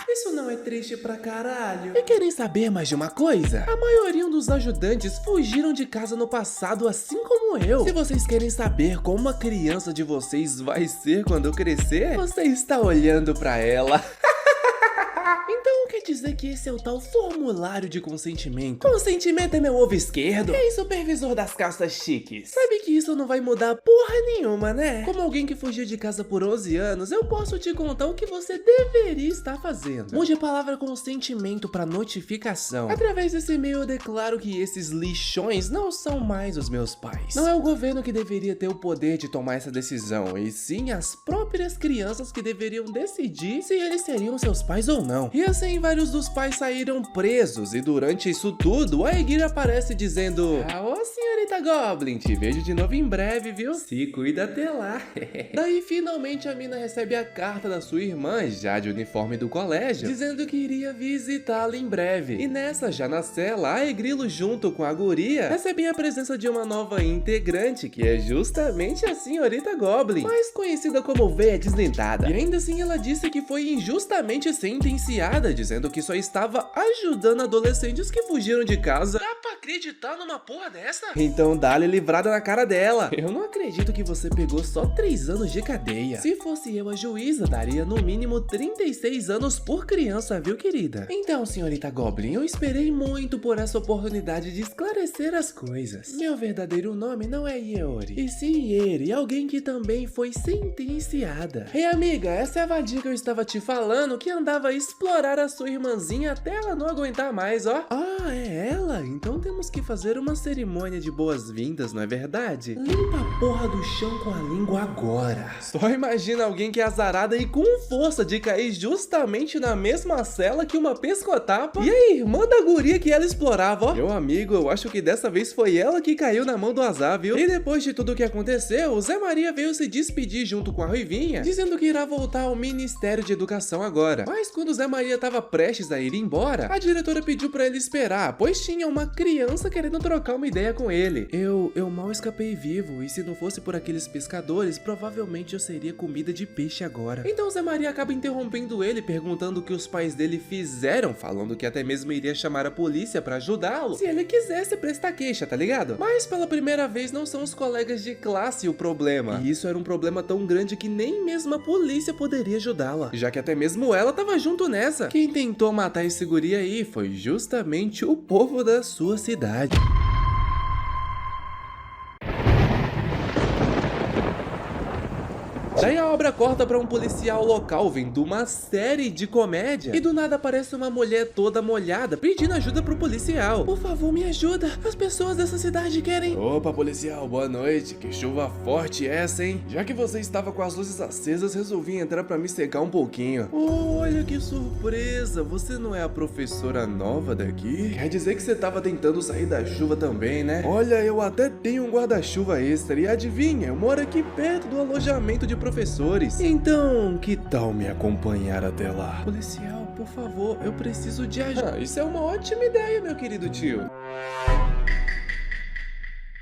Isso não é triste pra caralho? E querem saber mais de uma coisa? A maioria dos ajudantes fugiram de casa no passado, assim como eu. Se vocês querem saber como a criança de vocês vai ser quando crescer, você está olhando pra ela. Então quer dizer que esse é o tal formulário de consentimento? Consentimento é meu ovo esquerdo? Ei, supervisor das calças chiques, sabe que isso não vai mudar porra nenhuma, né? Como alguém que fugiu de casa por 11 anos, eu posso te contar o que você deveria estar fazendo. Mude a palavra consentimento pra notificação. Através desse e-mail eu declaro que esses lixões não são mais os meus pais. Não é o governo que deveria ter o poder de tomar essa decisão, e sim as próprias crianças que deveriam decidir se eles seriam seus pais ou não. E assim, vários dos pais saíram presos, e durante isso tudo, a Egir aparece dizendo: ô senhorita Goblin, te vejo de novo em breve, viu? Se cuida até lá. Daí, finalmente, a mina recebe a carta da sua irmã, já de uniforme do colégio, dizendo que iria visitá-la em breve. E nessa, já na cela, a Egrilo, junto com a guria, recebem a presença de uma nova integrante, que é justamente a senhorita Goblin, mais conhecida como Veia Desdentada. E ainda assim, ela disse que foi injustamente sentenciada, dizendo dizendo que só estava ajudando adolescentes que fugiram de casa. Dá pra acreditar numa porra dessa? Então dá-lhe livrada na cara dela. Eu não acredito que você pegou só 3 anos de cadeia. Se fosse eu a juíza, daria no mínimo 36 anos por criança, viu, querida? Então, senhorita Goblin, eu esperei muito por essa oportunidade de esclarecer as coisas. Meu verdadeiro nome não é Iori, e sim Ieri, alguém que também foi sentenciada. Ei, amiga, essa é a vadia que eu estava te falando, que andava a explorar a sua irmãzinha até ela não aguentar mais, ó. Ah, é ela? Então temos que fazer uma cerimônia de boas-vindas, não é verdade? Limpa a porra do chão com a língua agora. Só imagina alguém que é azarada e com força de cair justamente na mesma cela que uma pescotapa e a irmã da guria que ela explorava, ó. Meu amigo, eu acho que dessa vez foi ela que caiu na mão do azar, viu? E depois de tudo o que aconteceu, o Zé Maria veio se despedir junto com a Ruivinha, dizendo que irá voltar ao Ministério de Educação agora. Mas quando o Zé Maria tava prestes a ir embora, a diretora pediu pra ele esperar, pois tinha uma criança querendo trocar uma ideia com ele. Eu mal escapei vivo, e se não fosse por aqueles pescadores, provavelmente eu seria comida de peixe agora. Então o Zé Maria acaba interrompendo ele, perguntando o que os pais dele fizeram, falando que até mesmo iria chamar a polícia pra ajudá-lo, se ele quisesse prestar queixa, tá ligado? Mas pela primeira vez não são os colegas de classe o problema, e isso era um problema tão grande que nem mesmo a polícia poderia ajudá-la, já que até mesmo ela tava junto nessa. Quem tentou matar esse guri aí foi justamente o povo da sua cidade. Daí a obra corta pra um policial local vendo uma série de comédia e do nada aparece uma mulher toda molhada pedindo ajuda pro policial. Por favor, me ajuda, as pessoas dessa cidade querem... Opa, policial, boa noite, que chuva forte é essa, hein? Já que você estava com as luzes acesas, resolvi entrar pra me secar um pouquinho. Olha que surpresa, você não é a professora nova daqui? Quer dizer que você tava tentando sair da chuva também, né? Olha, eu até tenho um guarda-chuva extra e adivinha, eu moro aqui perto do alojamento de professores. Então, que tal me acompanhar até lá? Policial, por favor, eu preciso de ajuda. Isso é uma ótima ideia, meu querido tio.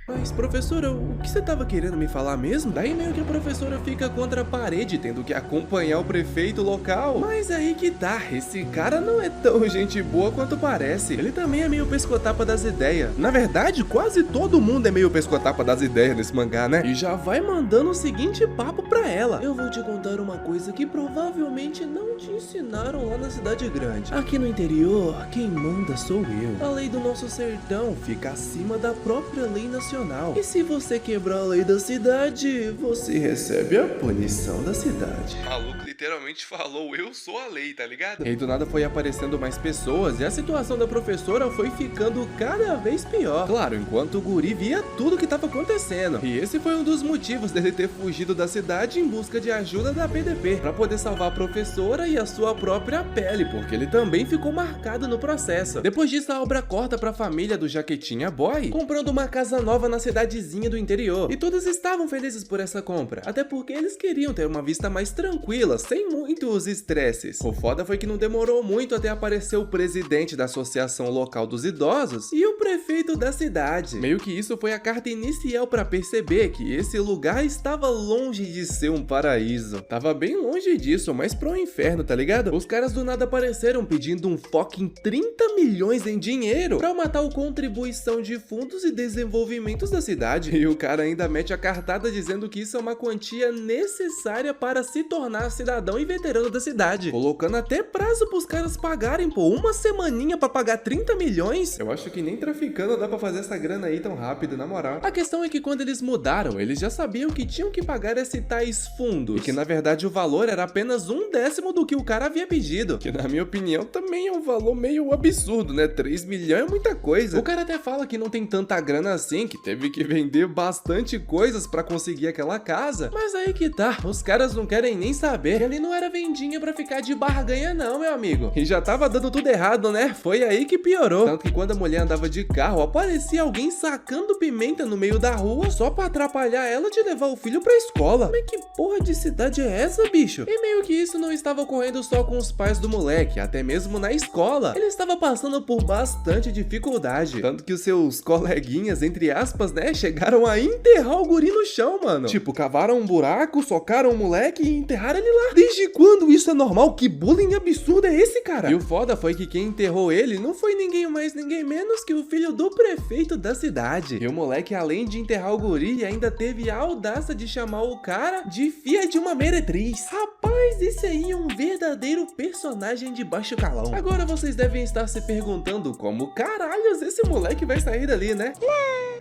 Mas, professora, o que você estava querendo me falar mesmo? Daí meio que a professora fica contra a parede, tendo que acompanhar o prefeito local. Mas aí que tá, esse cara não é tão gente boa quanto parece. Ele também é meio pescotapa das ideias. Na verdade, quase todo mundo é meio pescotapa das ideias nesse mangá, né? E já vai mandando o seguinte papo pra ela. Eu vou te contar uma coisa que provavelmente não te ensinaram lá na cidade grande. Aqui no interior, quem manda sou eu. A lei do nosso sertão fica acima da própria lei nacional. E se você quebrar a lei da cidade, você recebe a punição da cidade. O maluco literalmente falou, eu sou a lei, tá ligado? E do nada foi aparecendo mais pessoas e a situação da professora foi ficando cada vez pior. Claro, enquanto o guri via tudo que tava acontecendo. E esse foi um dos motivos dele ter fugido da cidade em busca de ajuda da PDP, pra poder salvar a professora e a sua própria pele, porque ele também ficou marcado no processo. Depois disso, a obra corta pra família do Jaquetinha Boy, comprando uma casa nova na cidadezinha do interior. E todos estavam felizes por essa compra, até porque eles queriam ter uma vista mais tranquila, sem muitos estresses. O foda foi que não demorou muito até aparecer o presidente da associação local dos idosos e o prefeito da cidade. Meio que isso foi a carta inicial pra perceber que esse lugar estava longe de ser um paraíso. Tava bem longe disso, mas pro inferno, tá ligado? Os caras do nada apareceram pedindo um fucking 30 milhões em dinheiro pra uma tal contribuição de fundos e desenvolvimentos da cidade. E o cara ainda mete a cartada dizendo que isso é uma quantia necessária para se tornar cidadão e veterano da cidade, colocando até prazo pros caras pagarem, pô, uma semaninha pra pagar 30 milhões? Eu acho que nem traficando dá pra fazer essa grana aí tão rápido, na moral. A questão é que quando eles mudaram, eles já sabiam que tinham que pagar esses tais fundos, e que na verdade o valor era apenas 1/10 do que o cara havia pedido, que na minha opinião também é um valor meio absurdo, né? 3 milhões é muita coisa. O cara até fala que não tem tanta grana assim, que teve que vender bastante coisas pra conseguir aquela casa, mas aí que tá, os caras não querem nem saber que ali não era vendinha pra ficar de barganha não, meu amigo. E já tava dando tudo errado, né? Foi aí que piorou. Tanto que quando a mulher andava de carro, aparecia alguém sacando pimenta no meio da rua só pra atrapalhar ela de levar o filho pra escola. Mas que porra de cidade é essa, bicho? E meio que isso não estava ocorrendo só com os pais do moleque, até mesmo na escola. Ele estava passando por bastante dificuldade, tanto que os seus coleguinhas, entre aspas, aspas, né, chegaram a enterrar o guri no chão, mano. Tipo, cavaram um buraco, socaram o moleque e enterraram ele lá. Desde quando isso é normal? Que bullying absurdo é esse, cara? E o foda foi que quem enterrou ele não foi ninguém mais, ninguém menos que o filho do prefeito da cidade. E o moleque, além de enterrar o guri, ainda teve a audácia de chamar o cara de filha de uma meretriz. Rapaz, esse aí é um verdadeiro personagem de baixo calão. Agora vocês devem estar se perguntando como caralhos esse moleque vai sair dali, né?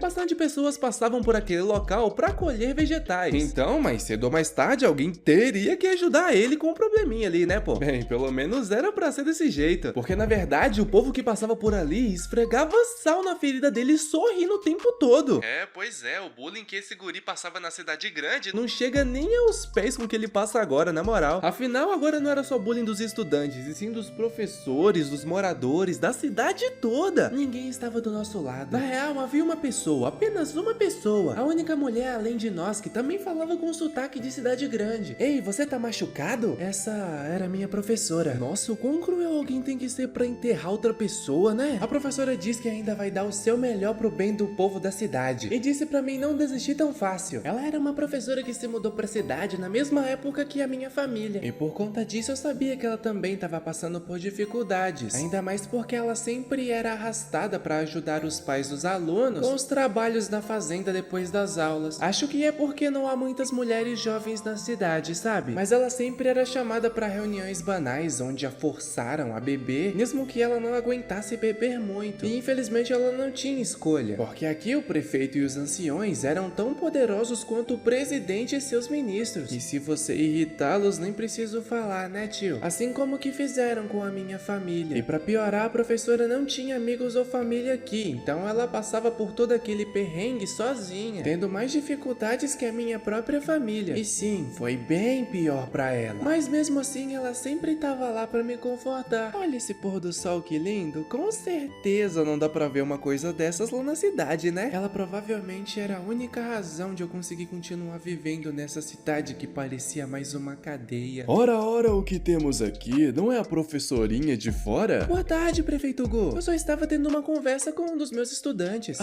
Bastante pessoas passavam por aquele local pra colher vegetais. Então, mais cedo ou mais tarde, alguém teria que ajudar ele com um probleminha ali, né, pô? Bem, pelo menos era pra ser desse jeito. Porque, na verdade, o povo que passava por ali esfregava sal na ferida dele sorrindo o tempo todo. É, pois é, o bullying que esse guri passava na cidade grande não chega nem aos pés com o que ele passa agora, na moral. Afinal, agora não era só bullying dos estudantes, e sim dos professores, dos moradores, da cidade toda. Ninguém estava do nosso lado. Na real, havia uma pessoa, apenas uma pessoa, a única mulher além de nós que também falava com sotaque de cidade grande. Ei, você tá machucado? Essa era minha professora. Nossa, o quão cruel alguém tem que ser pra enterrar outra pessoa, né? A professora disse que ainda vai dar o seu melhor pro bem do povo da cidade. E disse pra mim não desistir tão fácil. Ela era uma professora que se mudou pra cidade na mesma época que a minha família. E por conta disso eu sabia que ela também tava passando por dificuldades. Ainda mais porque ela sempre era arrastada pra ajudar os pais dos alunos com os trabalhos na fazenda depois das aulas. Acho que é porque não há muitas mulheres jovens na cidade, sabe? Mas ela sempre era chamada pra reuniões banais onde a forçaram a beber, mesmo que ela não aguentasse beber muito. E infelizmente ela não tinha escolha, porque aqui o prefeito e os anciões eram tão poderosos quanto o presidente e seus ministros. E se você irritá-los, nem preciso falar, né, tio? Assim como que fizeram com a minha família. E pra piorar, a professora não tinha amigos ou família aqui, então ela passava por todo aquele perrengue sozinha, tendo mais dificuldades que a minha própria família. E sim, foi bem pior pra ela. Mas mesmo assim, ela sempre tava lá pra me confortar. Olha esse pôr do sol que lindo. Com certeza não dá pra ver uma coisa dessas lá na cidade, né? Ela provavelmente era a única razão de eu conseguir continuar vivendo nessa cidade que parecia mais uma cadeia. Ora, o que temos aqui? Não é a professorinha de fora? Boa tarde, prefeito Gu. Eu só estava tendo uma conversa com um dos meus estudantes.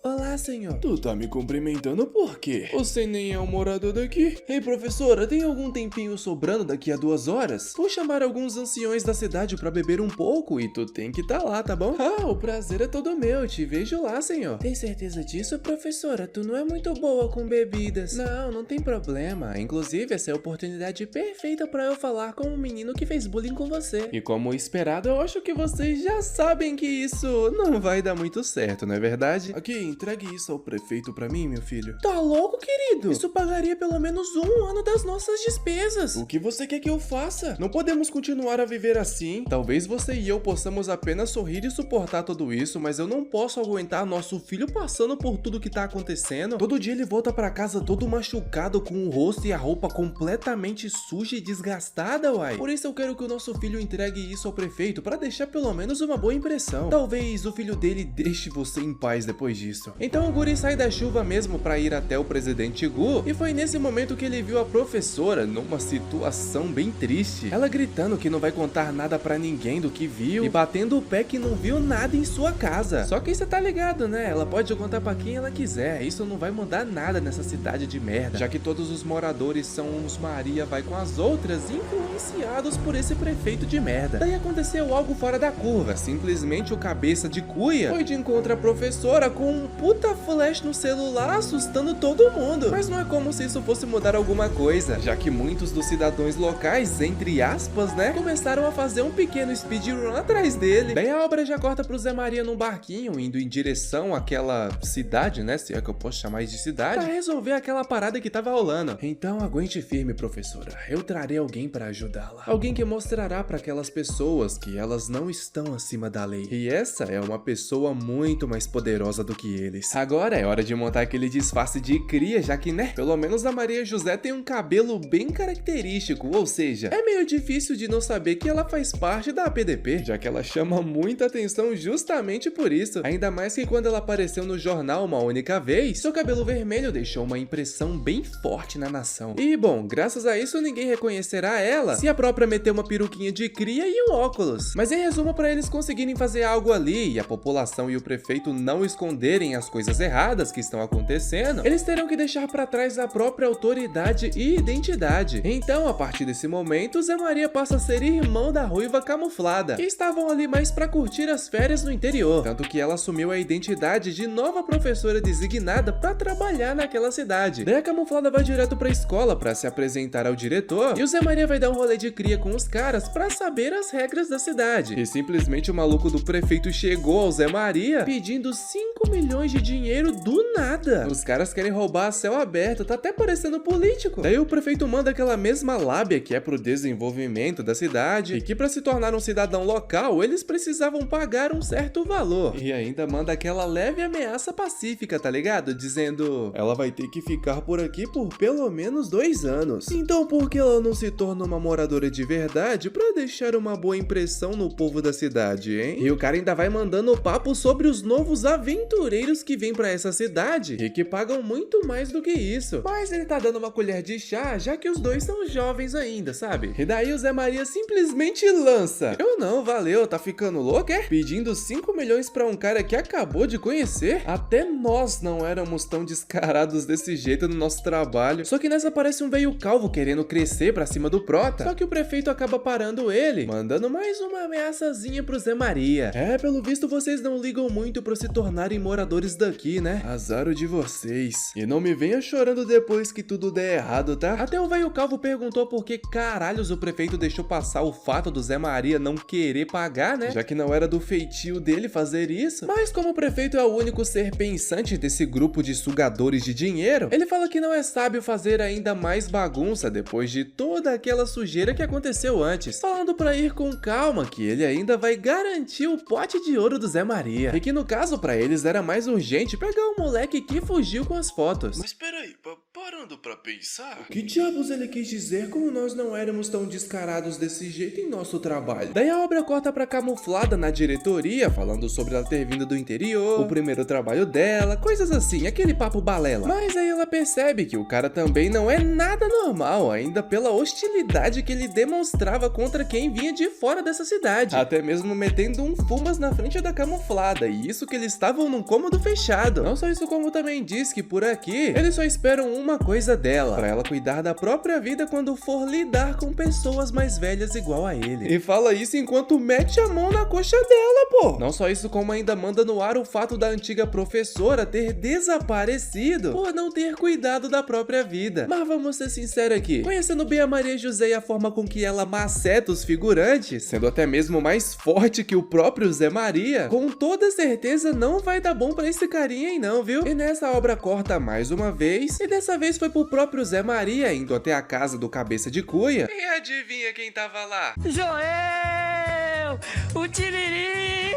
Olá, senhor. Tu tá me cumprimentando por quê? Você nem é um morador daqui? Ei, professora, tem algum tempinho sobrando daqui a 2 horas? Vou chamar alguns anciões da cidade pra beber um pouco e tu tem que tá lá, tá bom? Ah, o prazer é todo meu. Te vejo lá, senhor. Tem certeza disso, professora? Tu não é muito boa com bebidas. Não tem problema. Inclusive, essa é a oportunidade perfeita pra eu falar com um menino que fez bullying com você. E como esperado, eu acho que vocês já sabem que isso não vai dar muito certo, não é verdade? Aqui, entregue isso ao prefeito pra mim, meu filho. Tá louco, querido? Isso pagaria pelo menos 1 ano das nossas despesas. O que você quer que eu faça? Não podemos continuar a viver assim. Talvez você e eu possamos apenas sorrir e suportar tudo isso, mas eu não posso aguentar nosso filho passando por tudo que tá acontecendo. Todo dia ele volta pra casa todo machucado, com o rosto e a roupa completamente suja e desgastada, uai. Por isso eu quero que o nosso filho entregue isso ao prefeito pra deixar pelo menos uma boa impressão. Talvez o filho dele deixe você em paz depois disso. Então o guri sai da chuva mesmo pra ir até o presidente Gu, e foi nesse momento que ele viu a professora numa situação bem triste. Ela gritando que não vai contar nada pra ninguém do que viu e batendo o pé que não viu nada em sua casa. Só que você tá ligado, né? Ela pode contar pra quem ela quiser. Isso não vai mudar nada nessa cidade de merda, já que todos os moradores são uns Maria vai com as outras, influenciados por esse prefeito de merda. Daí aconteceu algo fora da curva. Simplesmente o cabeça de cuia foi de encontro à professora com um puta flash no celular, assustando todo mundo. Mas não é como se isso fosse mudar alguma coisa, já que muitos dos cidadãos locais, entre aspas, né, começaram a fazer um pequeno speedrun atrás dele. Daí a obra já corta pro Zé Maria num barquinho, indo em direção àquela cidade, né, se é que eu posso chamar de cidade, pra resolver aquela parada que tava rolando. Então aguente firme, professora. Eu trarei alguém pra ajudá-la. Alguém que mostrará pra aquelas pessoas que elas não estão acima da lei. E essa é uma pessoa muito mais poderosa do que eles. Agora é hora de montar aquele disfarce de cria, já que, né, pelo menos a Maria José tem um cabelo bem característico, ou seja, é meio difícil de não saber que ela faz parte da APDP, já que ela chama muita atenção justamente por isso. Ainda mais que quando ela apareceu no jornal uma única vez, seu cabelo vermelho deixou uma impressão bem forte na nação. E bom, graças a isso ninguém reconhecerá ela se a própria meter uma peruquinha de cria e um óculos. Mas em resumo, para eles conseguirem fazer algo ali e a população e o prefeito não esconderem as coisas erradas que estão acontecendo, eles terão que deixar para trás a própria autoridade e identidade. Então, a partir desse momento, Zé Maria passa a ser irmão da ruiva camuflada, que estavam ali mais para curtir as férias no interior, tanto que ela assumiu a identidade de nova professora designada para trabalhar naquela cidade. Daí a camuflada vai direto para a escola para se apresentar ao diretor, e o Zé Maria vai dar um rolê de cria com os caras para saber as regras da cidade. E simplesmente o maluco do prefeito chegou ao Zé Maria pedindo 5 milhões de dinheiro do nada. Os caras querem roubar a céu aberto, tá até parecendo político. Daí o prefeito manda aquela mesma lábia que é pro desenvolvimento da cidade e que para se tornar um cidadão local eles precisavam pagar um certo valor. E ainda manda aquela leve ameaça pacífica, tá ligado? Dizendo: ela vai ter que ficar por aqui por pelo menos 2 anos. Então por que ela não se torna uma moradora de verdade pra deixar uma boa impressão no povo da cidade, hein? E o cara ainda vai mandando papo sobre os novos aventureiros que vêm pra essa cidade e que pagam muito mais do que isso. Mas ele tá dando uma colher de chá, já que os dois são jovens ainda, sabe? E daí o Zé Maria simplesmente lança: eu não, valeu, tá ficando louco, é? Pedindo 5 milhões pra um cara que acabou de conhecer? Até nós não éramos tão descarados desse jeito no nosso trabalho. Só que nessa aparece um velho calvo querendo crescer pra cima do prota. Só que o prefeito acaba parando ele, mandando mais uma ameaçazinha pro Zé Maria. Pelo visto vocês não ligam muito pra se tornarem moradores daqui, né? Azar o de vocês. E não me venha chorando depois que tudo der errado, tá? Até o velho calvo perguntou por que caralhos o prefeito deixou passar o fato do Zé Maria não querer pagar, né? Já que não era do feitio dele fazer isso. Mas como o prefeito é o único ser pensante desse grupo de sugadores de dinheiro, ele fala que não é sábio fazer ainda mais bagunça depois de toda aquela sujeira que aconteceu antes, falando pra ir com calma que ele ainda vai garantir o pote de ouro do Zé Maria, e que no caso pra eles era mais urgente pegar o moleque que fugiu com as fotos. Mas peraí, parando pra pensar, o que diabos ele quis dizer como nós não éramos tão descarados desse jeito em nosso trabalho? Daí a obra corta pra camuflada na diretoria, falando sobre ela ter vindo do interior, o primeiro trabalho dela, coisas assim, aquele papo balela. Mas aí ela percebe que o cara também não é nada normal, ainda pela hostilidade que ele demonstrava contra quem vinha de fora dessa cidade, até mesmo metendo um fumas na frente da camuflada, e isso que eles estavam num cômodo fechado. Não só isso, como também diz que por aqui eles só esperam uma coisa dela, pra ela cuidar da própria vida quando for lidar com pessoas mais velhas igual a ele. E fala isso enquanto mete a mão na coxa dela, pô. Não só isso, como ainda manda no ar o fato da antiga professora ter desaparecido por não ter cuidado da própria vida. Mas vamos ser sinceros aqui, conhecendo bem a Maria José e a forma com que ela maceta os figurantes, sendo até mesmo mais forte que o próprio Zé Maria, com toda certeza não vai dar bom pra esse carinha aí não, viu? E nessa obra corta mais uma vez, e dessa vez foi pro próprio Zé Maria indo até a casa do Cabeça de Cuia. E adivinha quem tava lá? Joel! O Tiririca!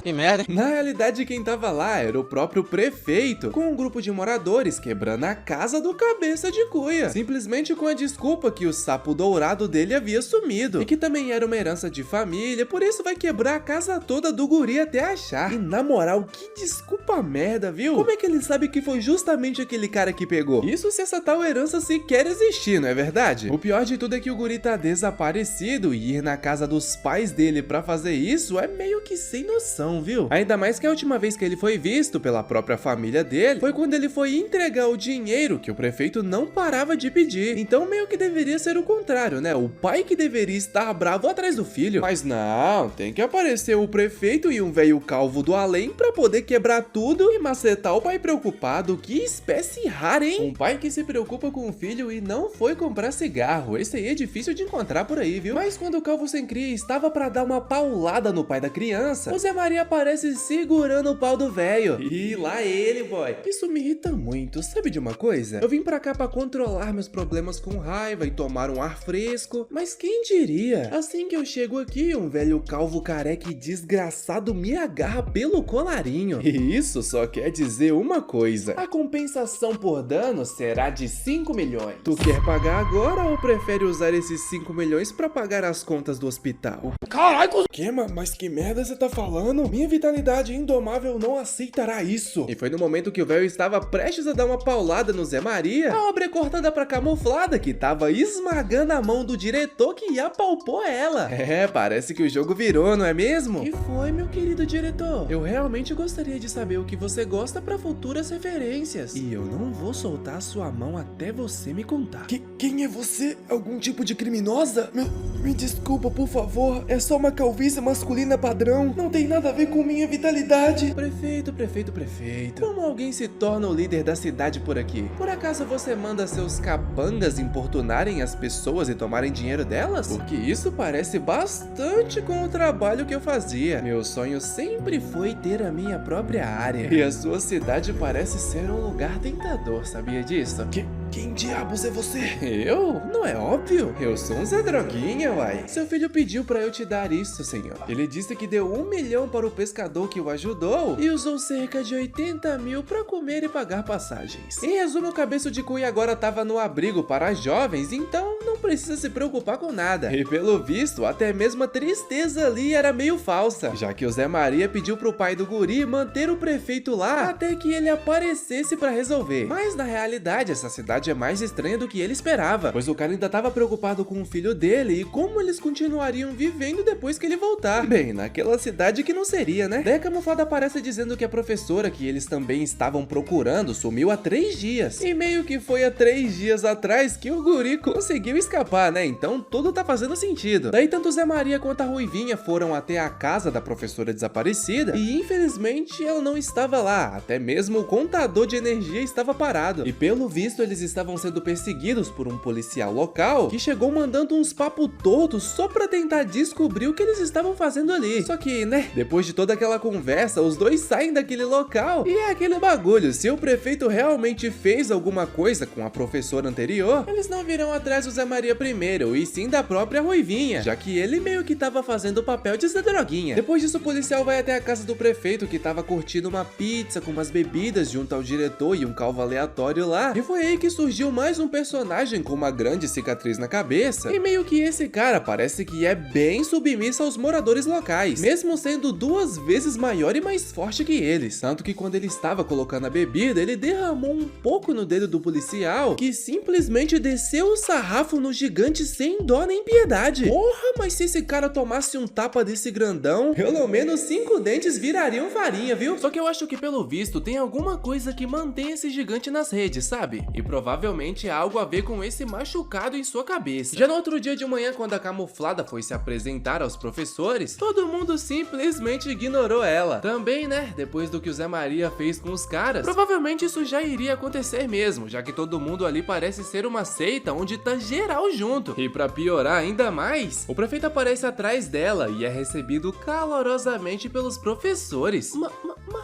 Que merda! Na realidade, quem tava lá era o próprio prefeito, com um grupo de moradores quebrando a casa do Cabeça de Cuia, simplesmente com a desculpa que o sapo dourado dele havia sumido, e que também era uma herança de família, por isso vai quebrar a casa toda do guri até achar. E na moral, que desculpa merda, viu? Como é que ele sabe que foi justamente aquele cara que pegou? Isso se essa tal herança sequer existir, não é verdade? O pior de tudo é que o guri tá desaparecido, e ir na casa dos pais dele pra fazer isso é meio que sem noção, viu? Ainda mais que a última vez que ele foi visto pela própria família dele foi quando ele foi entregar o dinheiro que o prefeito não parava de pedir. Então meio que deveria ser o contrário, né? O pai que deveria estar bravo atrás do filho. Mas não, tem que aparecer o prefeito e um velho calvo do além pra poder quebrar tudo e macetar o pai preocupado. Que espécie rara, hein? Um pai que se preocupa com o filho e não foi comprar cigarro. Esse aí é difícil de encontrar por aí, viu? Mas quando o calvo sem cria estava pra dar uma paulada no pai da criança, o Zé Maria aparece segurando o pau do velho. E lá ele, boy. Isso me irrita muito, sabe de uma coisa? Eu vim pra cá pra controlar meus problemas com raiva e tomar um ar fresco, mas quem diria? Assim que eu chego aqui, um velho calvo careca e desgraçado me agarra pelo colarinho. E isso só quer dizer uma coisa: a compensação por dano será de 5 milhões. Tu quer pagar agora ou prefere usar esses 5 milhões pra pagar as contas do hospital? Caralho, que? Mas que merda você tá falando? mano, minha vitalidade indomável não aceitará isso. E foi no momento que o velho estava prestes a dar uma paulada no Zé Maria, a obra é cortada pra Camuflada, que tava esmagando a mão do diretor que apalpou ela. É, parece que o jogo virou, não é mesmo? E foi, meu querido diretor. Eu realmente gostaria de saber o que você gosta pra futuras referências. E eu não vou soltar a sua mão até você me contar. Quem é você? Algum tipo de criminosa? Me desculpa, por favor. É só uma calvície masculina padrão. Não tem nada a ver com minha vitalidade. Prefeito. Como alguém se torna o líder da cidade por aqui? Por acaso você manda seus capangas importunarem as pessoas e tomarem dinheiro delas? Porque isso parece bastante com o trabalho que eu fazia. Meu sonho sempre foi ter a minha própria área. E a sua cidade parece ser um lugar tentador, sabia disso? Quem diabos é você? Eu? Não é óbvio? Eu sou um Zé Droguinha, uai. Seu filho pediu pra eu te dar isso, senhor. Ele disse que deu 1 milhão para o pescador que o ajudou e usou cerca de 80 mil pra comer e pagar passagens. Em resumo, o cabeça de cuia agora tava no abrigo para jovens, então não precisa se preocupar com nada. E pelo visto, até mesmo a tristeza ali era meio falsa, já que o Zé Maria pediu pro pai do guri manter o prefeito lá até que ele aparecesse pra resolver. Mas na realidade, essa cidade é mais estranha do que ele esperava, pois o cara ainda estava preocupado com o filho dele e como eles continuariam vivendo depois que ele voltar. Bem, naquela cidade que não seria, né? Daí a Camuflada aparece dizendo que a professora que eles também estavam procurando sumiu há 3 dias. E meio que foi há 3 dias atrás que o guri conseguiu escapar, né? Então tudo tá fazendo sentido. Daí tanto Zé Maria quanto a Ruivinha foram até a casa da professora desaparecida e infelizmente ela não estava lá. Até mesmo o contador de energia estava parado. E pelo visto eles estavam sendo perseguidos por um policial local que chegou mandando uns papos tortos só pra tentar descobrir o que eles estavam fazendo ali. Só que, né, depois de toda aquela conversa, os dois saem daquele local e é aquele bagulho. Se o prefeito realmente fez alguma coisa com a professora anterior, eles não virão atrás do Zé Maria primeiro, e sim da própria Ruivinha, já que ele meio que tava fazendo o papel de Zé Droguinha. Depois disso, o policial vai até a casa do prefeito, que tava curtindo uma pizza com umas bebidas junto ao diretor e um calvo aleatório lá, e foi aí que surgiu mais um personagem com uma grande cicatriz na cabeça, e meio que esse cara parece que é bem submisso aos moradores locais, mesmo sendo 2 vezes maior e mais forte que eles. Tanto que quando ele estava colocando a bebida, ele derramou um pouco no dedo do policial, que simplesmente desceu o sarrafo no gigante sem dó nem piedade. Porra, mas se esse cara tomasse um tapa desse grandão, pelo menos 5 dentes virariam farinha, viu? Só que eu acho que pelo visto tem alguma coisa que mantém esse gigante nas redes, sabe? E provavelmente é algo a ver com esse machucado em sua cabeça. Já no outro dia de manhã, quando a Camuflada foi se apresentar aos professores, todo mundo simplesmente ignorou ela. Também, né, depois do que o Zé Maria fez com os caras, provavelmente isso já iria acontecer mesmo, já que todo mundo ali parece ser uma seita onde tá geral junto. E pra piorar ainda mais, o prefeito aparece atrás dela e é recebido calorosamente pelos professores. Mas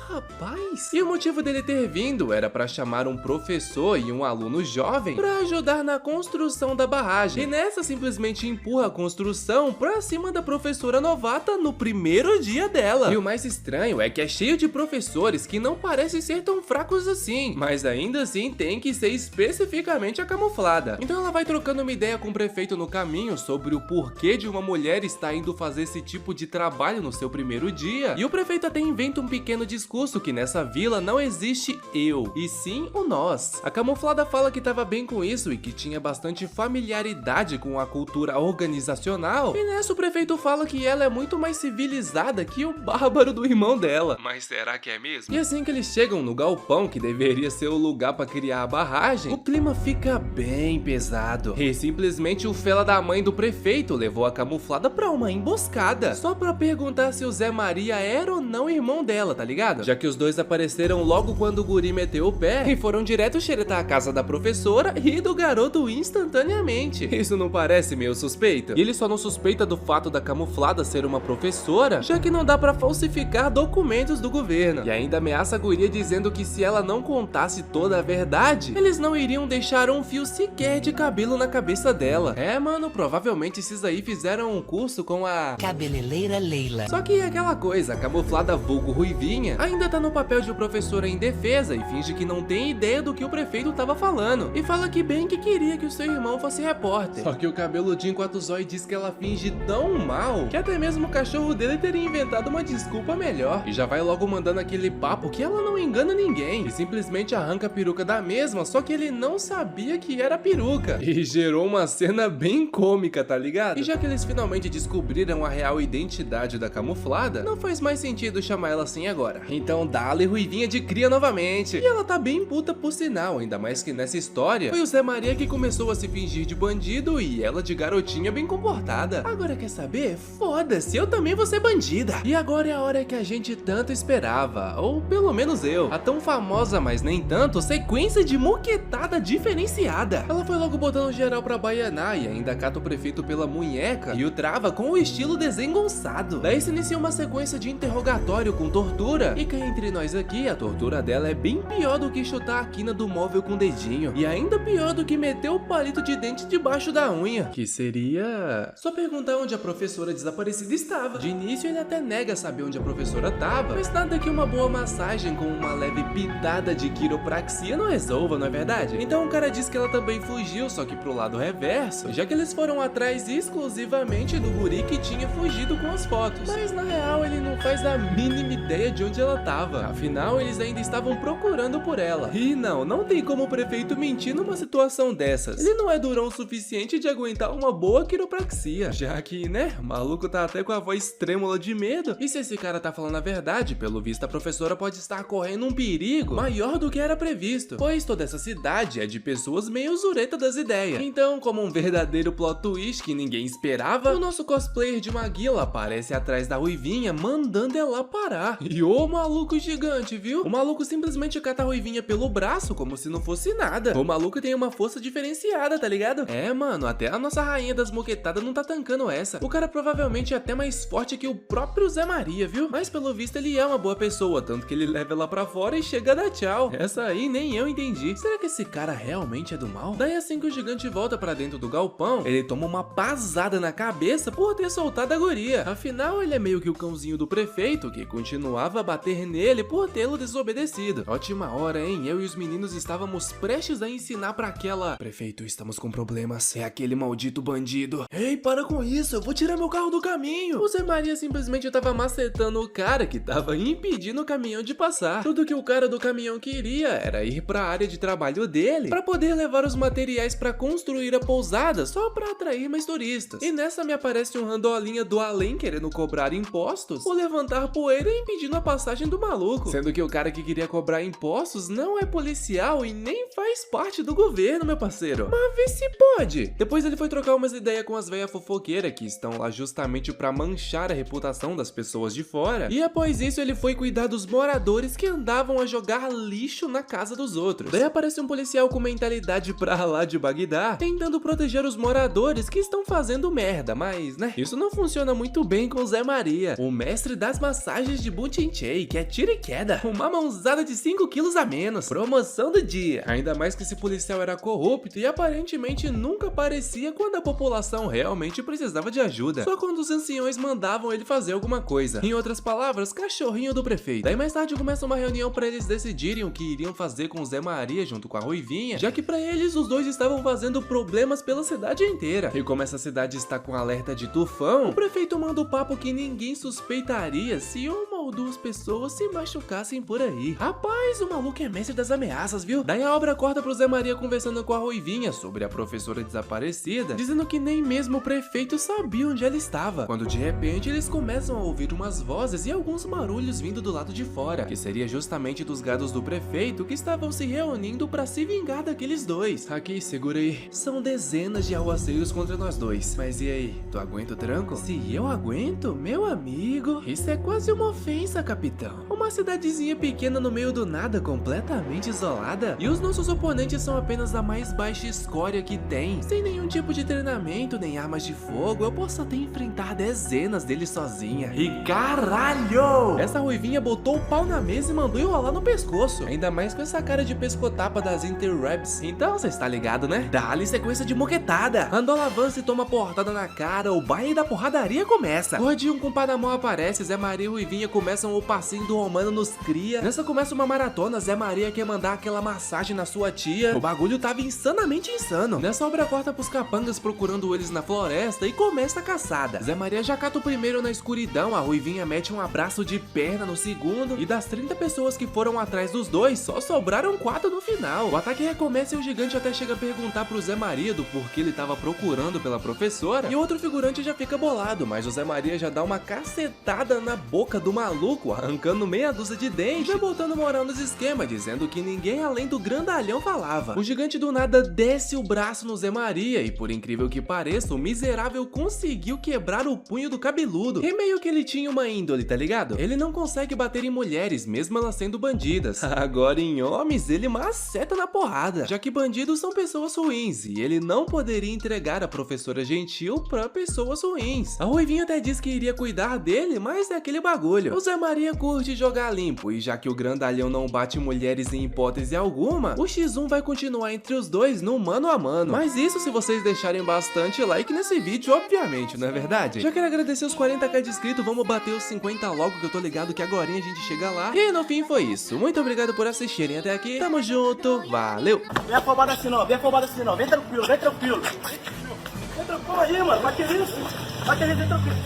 rapaz... E o motivo dele ter vindo era pra chamar um professor e um aluno jovem pra ajudar na construção da barragem. E nessa simplesmente empurra a construção pra cima da professora novata no primeiro dia dela. E o mais estranho é que é cheio de professores que não parecem ser tão fracos assim, mas ainda assim tem que ser especificamente a Camuflada. Então ela vai trocando uma ideia com o prefeito no caminho sobre o porquê de uma mulher estar indo fazer esse tipo de trabalho no seu primeiro dia. E o prefeito até inventa um pequeno discurso que nessa vila não existe eu, e sim o nós. A Camuflada fala que tava bem com isso e que tinha bastante familiaridade com a cultura organizacional. E nessa o prefeito fala que ela é muito mais civilizada que o bárbaro do irmão dela. Mas será que é mesmo? E assim que eles chegam no galpão, que deveria ser o lugar pra criar a barragem, o clima fica bem pesado. E simplesmente o fela da mãe do prefeito levou a Camuflada pra uma emboscada, só pra perguntar se o Zé Maria era ou não irmão dela, tá ligado? Já que os dois apareceram logo quando o guri meteu o pé e foram direto xeretar a casa da professora e do garoto instantaneamente. Isso não parece meio suspeito? E ele só não suspeita do fato da Camuflada ser uma professora, já que não dá pra falsificar documentos do governo. E ainda ameaça a guria dizendo que se ela não contasse toda a verdade, eles não iriam deixar um fio sequer de cabelo na cabeça dela. É, mano, provavelmente esses aí fizeram um curso com a cabeleireira Leila. Só que é aquela coisa, a Camuflada vulgo Ruivinha Ruivinha ainda tá no papel de professora indefesa e finge que não tem ideia do que o prefeito tava falando. E fala que bem que queria que o seu irmão fosse repórter. Só que o cabeludinho Quatuzói diz que ela finge tão mal que até mesmo o cachorro dele teria inventado uma desculpa melhor. E já vai logo mandando aquele papo que ela não engana ninguém. E simplesmente arranca a peruca da mesma, só que ele não sabia que era peruca. E gerou uma cena bem cômica, tá ligado? E já que eles finalmente descobriram a real identidade da camuflada, não faz mais sentido chamar ela assim agora. Então dá-lhe Ruivinha de cria novamente. E ela tá bem puta por sinal, ainda mais que nessa história foi o Zé Maria que começou a se fingir de bandido e ela de garotinha bem comportada. Agora quer saber? Foda-se, eu também vou ser bandida. E agora é a hora que a gente tanto esperava, ou pelo menos eu, a tão famosa, mas nem tanto, sequência de moquetada diferenciada. Ela foi logo botando geral pra baianar e ainda cata o prefeito pela munheca e o trava com o estilo desengonçado. Daí se inicia uma sequência de interrogatório com tortura. E cá entre nós aqui, a tortura dela é bem pior do que chutar a quina do móvel com o dedinho. E ainda pior do que meter o palito de dente debaixo da unha. Que seria... só perguntar onde a professora desaparecida estava. De início ele até nega saber onde a professora tava, mas nada que uma boa massagem com uma leve pitada de quiropraxia não resolva, não é verdade? Então o cara diz que ela também fugiu, só que pro lado reverso, já que eles foram atrás exclusivamente do guri que tinha fugido com as fotos. Mas na real ele não faz a mínima ideia de onde ela tava. Afinal, eles ainda estavam procurando por ela. E não tem como o prefeito mentir numa situação dessas. Ele não é durão o suficiente de aguentar uma boa quiropraxia. Já que, né, o maluco tá até com a voz trêmula de medo. E se esse cara tá falando a verdade, pelo visto a professora pode estar correndo um perigo maior do que era previsto. Pois toda essa cidade é de pessoas meio zureta das ideias. Então, como um verdadeiro plot twist que ninguém esperava, o nosso cosplayer de Maguila aparece atrás da Ruivinha, mandando ela parar. E ô maluco gigante, viu? O maluco simplesmente cata a Ruivinha pelo braço, como se não fosse nada. O maluco tem uma força diferenciada, tá ligado? É, mano, até a nossa rainha das moquetadas não tá tancando essa. O cara provavelmente é até mais forte que o próprio Zé Maria, viu? Mas pelo visto ele é uma boa pessoa, tanto que ele leva ela pra fora e chega a dar tchau. Essa aí nem eu entendi. Será que esse cara realmente é do mal? Daí assim que o gigante volta pra dentro do galpão, ele toma uma pasada na cabeça por ter soltado a guria. Afinal, ele é meio que o cãozinho do prefeito, que continuava a bater nele por tê-lo desobedecido. Ótima hora, hein? Eu e os meninos estávamos prestes a ensinar pra aquela... Prefeito, estamos com problemas. É aquele maldito bandido. Ei, para com isso, eu vou tirar meu carro do caminho. O Zé Maria simplesmente tava macetando o cara que tava impedindo o caminhão de passar. Tudo que o cara do caminhão queria era ir pra área de trabalho dele pra poder levar os materiais pra construir a pousada só pra atrair mais turistas. E nessa me aparece um randolinha do além querendo cobrar impostos ou levantar poeira e impedindo a passagem do maluco. Sendo que o cara que queria cobrar impostos não é policial e nem faz parte do governo, meu parceiro. Mas vê se pode. Depois ele foi trocar umas ideias com as velhas fofoqueiras que estão lá justamente pra manchar a reputação das pessoas de fora. E após isso ele foi cuidar dos moradores que andavam a jogar lixo na casa dos outros. Daí aparece um policial com mentalidade pra lá de Bagdá, tentando proteger os moradores que estão fazendo merda, mas, né, isso não funciona muito bem com o Zé Maria, o mestre das massagens de Buchinchei, que é tiro e queda, uma mãozada de 5 quilos a menos, promoção do dia. Ainda mais que esse policial era corrupto e aparentemente nunca aparecia quando a população realmente precisava de ajuda, só quando os anciões mandavam ele fazer alguma coisa. Em outras palavras, cachorrinho do prefeito. Daí mais tarde começa uma reunião pra eles decidirem o que iriam fazer com o Zé Maria junto com a Ruivinha, já que pra eles os dois estavam fazendo problemas pela cidade inteira. E como essa cidade está com alerta de tufão, o prefeito manda o papo que ninguém suspeitaria se uma ou duas pessoas se machucassem por aí. Rapaz, o maluco é mestre das ameaças, viu? Daí a obra corta pro Zé Maria conversando com a Ruivinha sobre a professora desaparecida, dizendo que nem mesmo o prefeito sabia onde ela estava, quando de repente eles começam a ouvir umas vozes e alguns barulhos vindo do lado de fora, que seria justamente dos gados do prefeito que estavam se reunindo pra se vingar daqueles dois. Aqui, segura aí. São dezenas de arruaceiros contra nós dois. Mas e aí, tu aguenta o tranco? Se eu aguento, meu amigo, isso é quase uma ofensa, capitão. Uma cidadezinha pequena no meio do nada, completamente isolada, e os nossos oponentes são apenas a mais baixa escória que tem. Sem nenhum tipo de treinamento, nem armas de fogo, eu posso até enfrentar dezenas deles sozinha. E caralho! Essa Ruivinha botou o pau na mesa e mandou enrolar no pescoço. Ainda mais com essa cara de pescotapa das Interraps. Então, cê está ligado, né? Dá-lhe sequência de moquetada. Andola avança e toma portada na cara, o baile da porradaria começa. Gordinho com Panamá aparece, Zé Maria e Ruivinha com começam o passinho do Romano nos cria. Nessa começa uma maratona, Zé Maria quer mandar aquela massagem na sua tia. O bagulho tava insanamente insano. Nessa obra corta pros capangas procurando eles na floresta e começa a caçada. Zé Maria já cata o primeiro na escuridão, a Ruivinha mete um abraço de perna no segundo, e das 30 pessoas que foram atrás dos dois, só sobraram 4 no final. O ataque recomeça e o gigante até chega a perguntar pro Zé Maria do porquê ele tava procurando pela professora, e outro figurante já fica bolado, mas o Zé Maria já dá uma cacetada na boca do maluco, arrancando meia dúzia de dentes, e botando moral nos esquemas, dizendo que ninguém além do grandalhão falava. O gigante do nada desce o braço no Zé Maria, e por incrível que pareça, o miserável conseguiu quebrar o punho do cabeludo. E meio que ele tinha uma índole, tá ligado? Ele não consegue bater em mulheres, mesmo elas sendo bandidas. Agora em homens, ele maceta na porrada, já que bandidos são pessoas ruins, e ele não poderia entregar a professora gentil pra pessoas ruins. A Ruivinha até diz que iria cuidar dele, mas é aquele bagulho. O Zé Maria curte jogar limpo, e já que o grandalhão não bate mulheres em hipótese alguma, o X1 vai continuar entre os dois no mano a mano. Mas isso se vocês deixarem bastante like nesse vídeo, obviamente, não é verdade? Já quero agradecer os 40k de inscritos, vamos bater os 50 logo, que eu tô ligado que agora a gente chega lá. E no fim foi isso. Muito obrigado por assistirem até aqui. Tamo junto, valeu! Vem afobado assim não, vem afobado assim não, vem tranquilo, vem tranquilo. Vem tranquilo aí, mano, vai que isso? Vai que isso, vem tranquilo.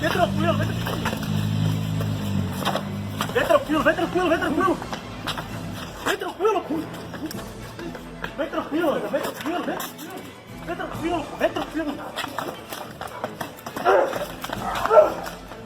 Vem tranquilo, vem tranquilo. Vem tranquilo, vem tranquilo, vem tranquilo. Vem tranquilo, pô. Vem tranquilo, vem tranquilo, vem tranquilo, vem tranquilo, vem tranquilo.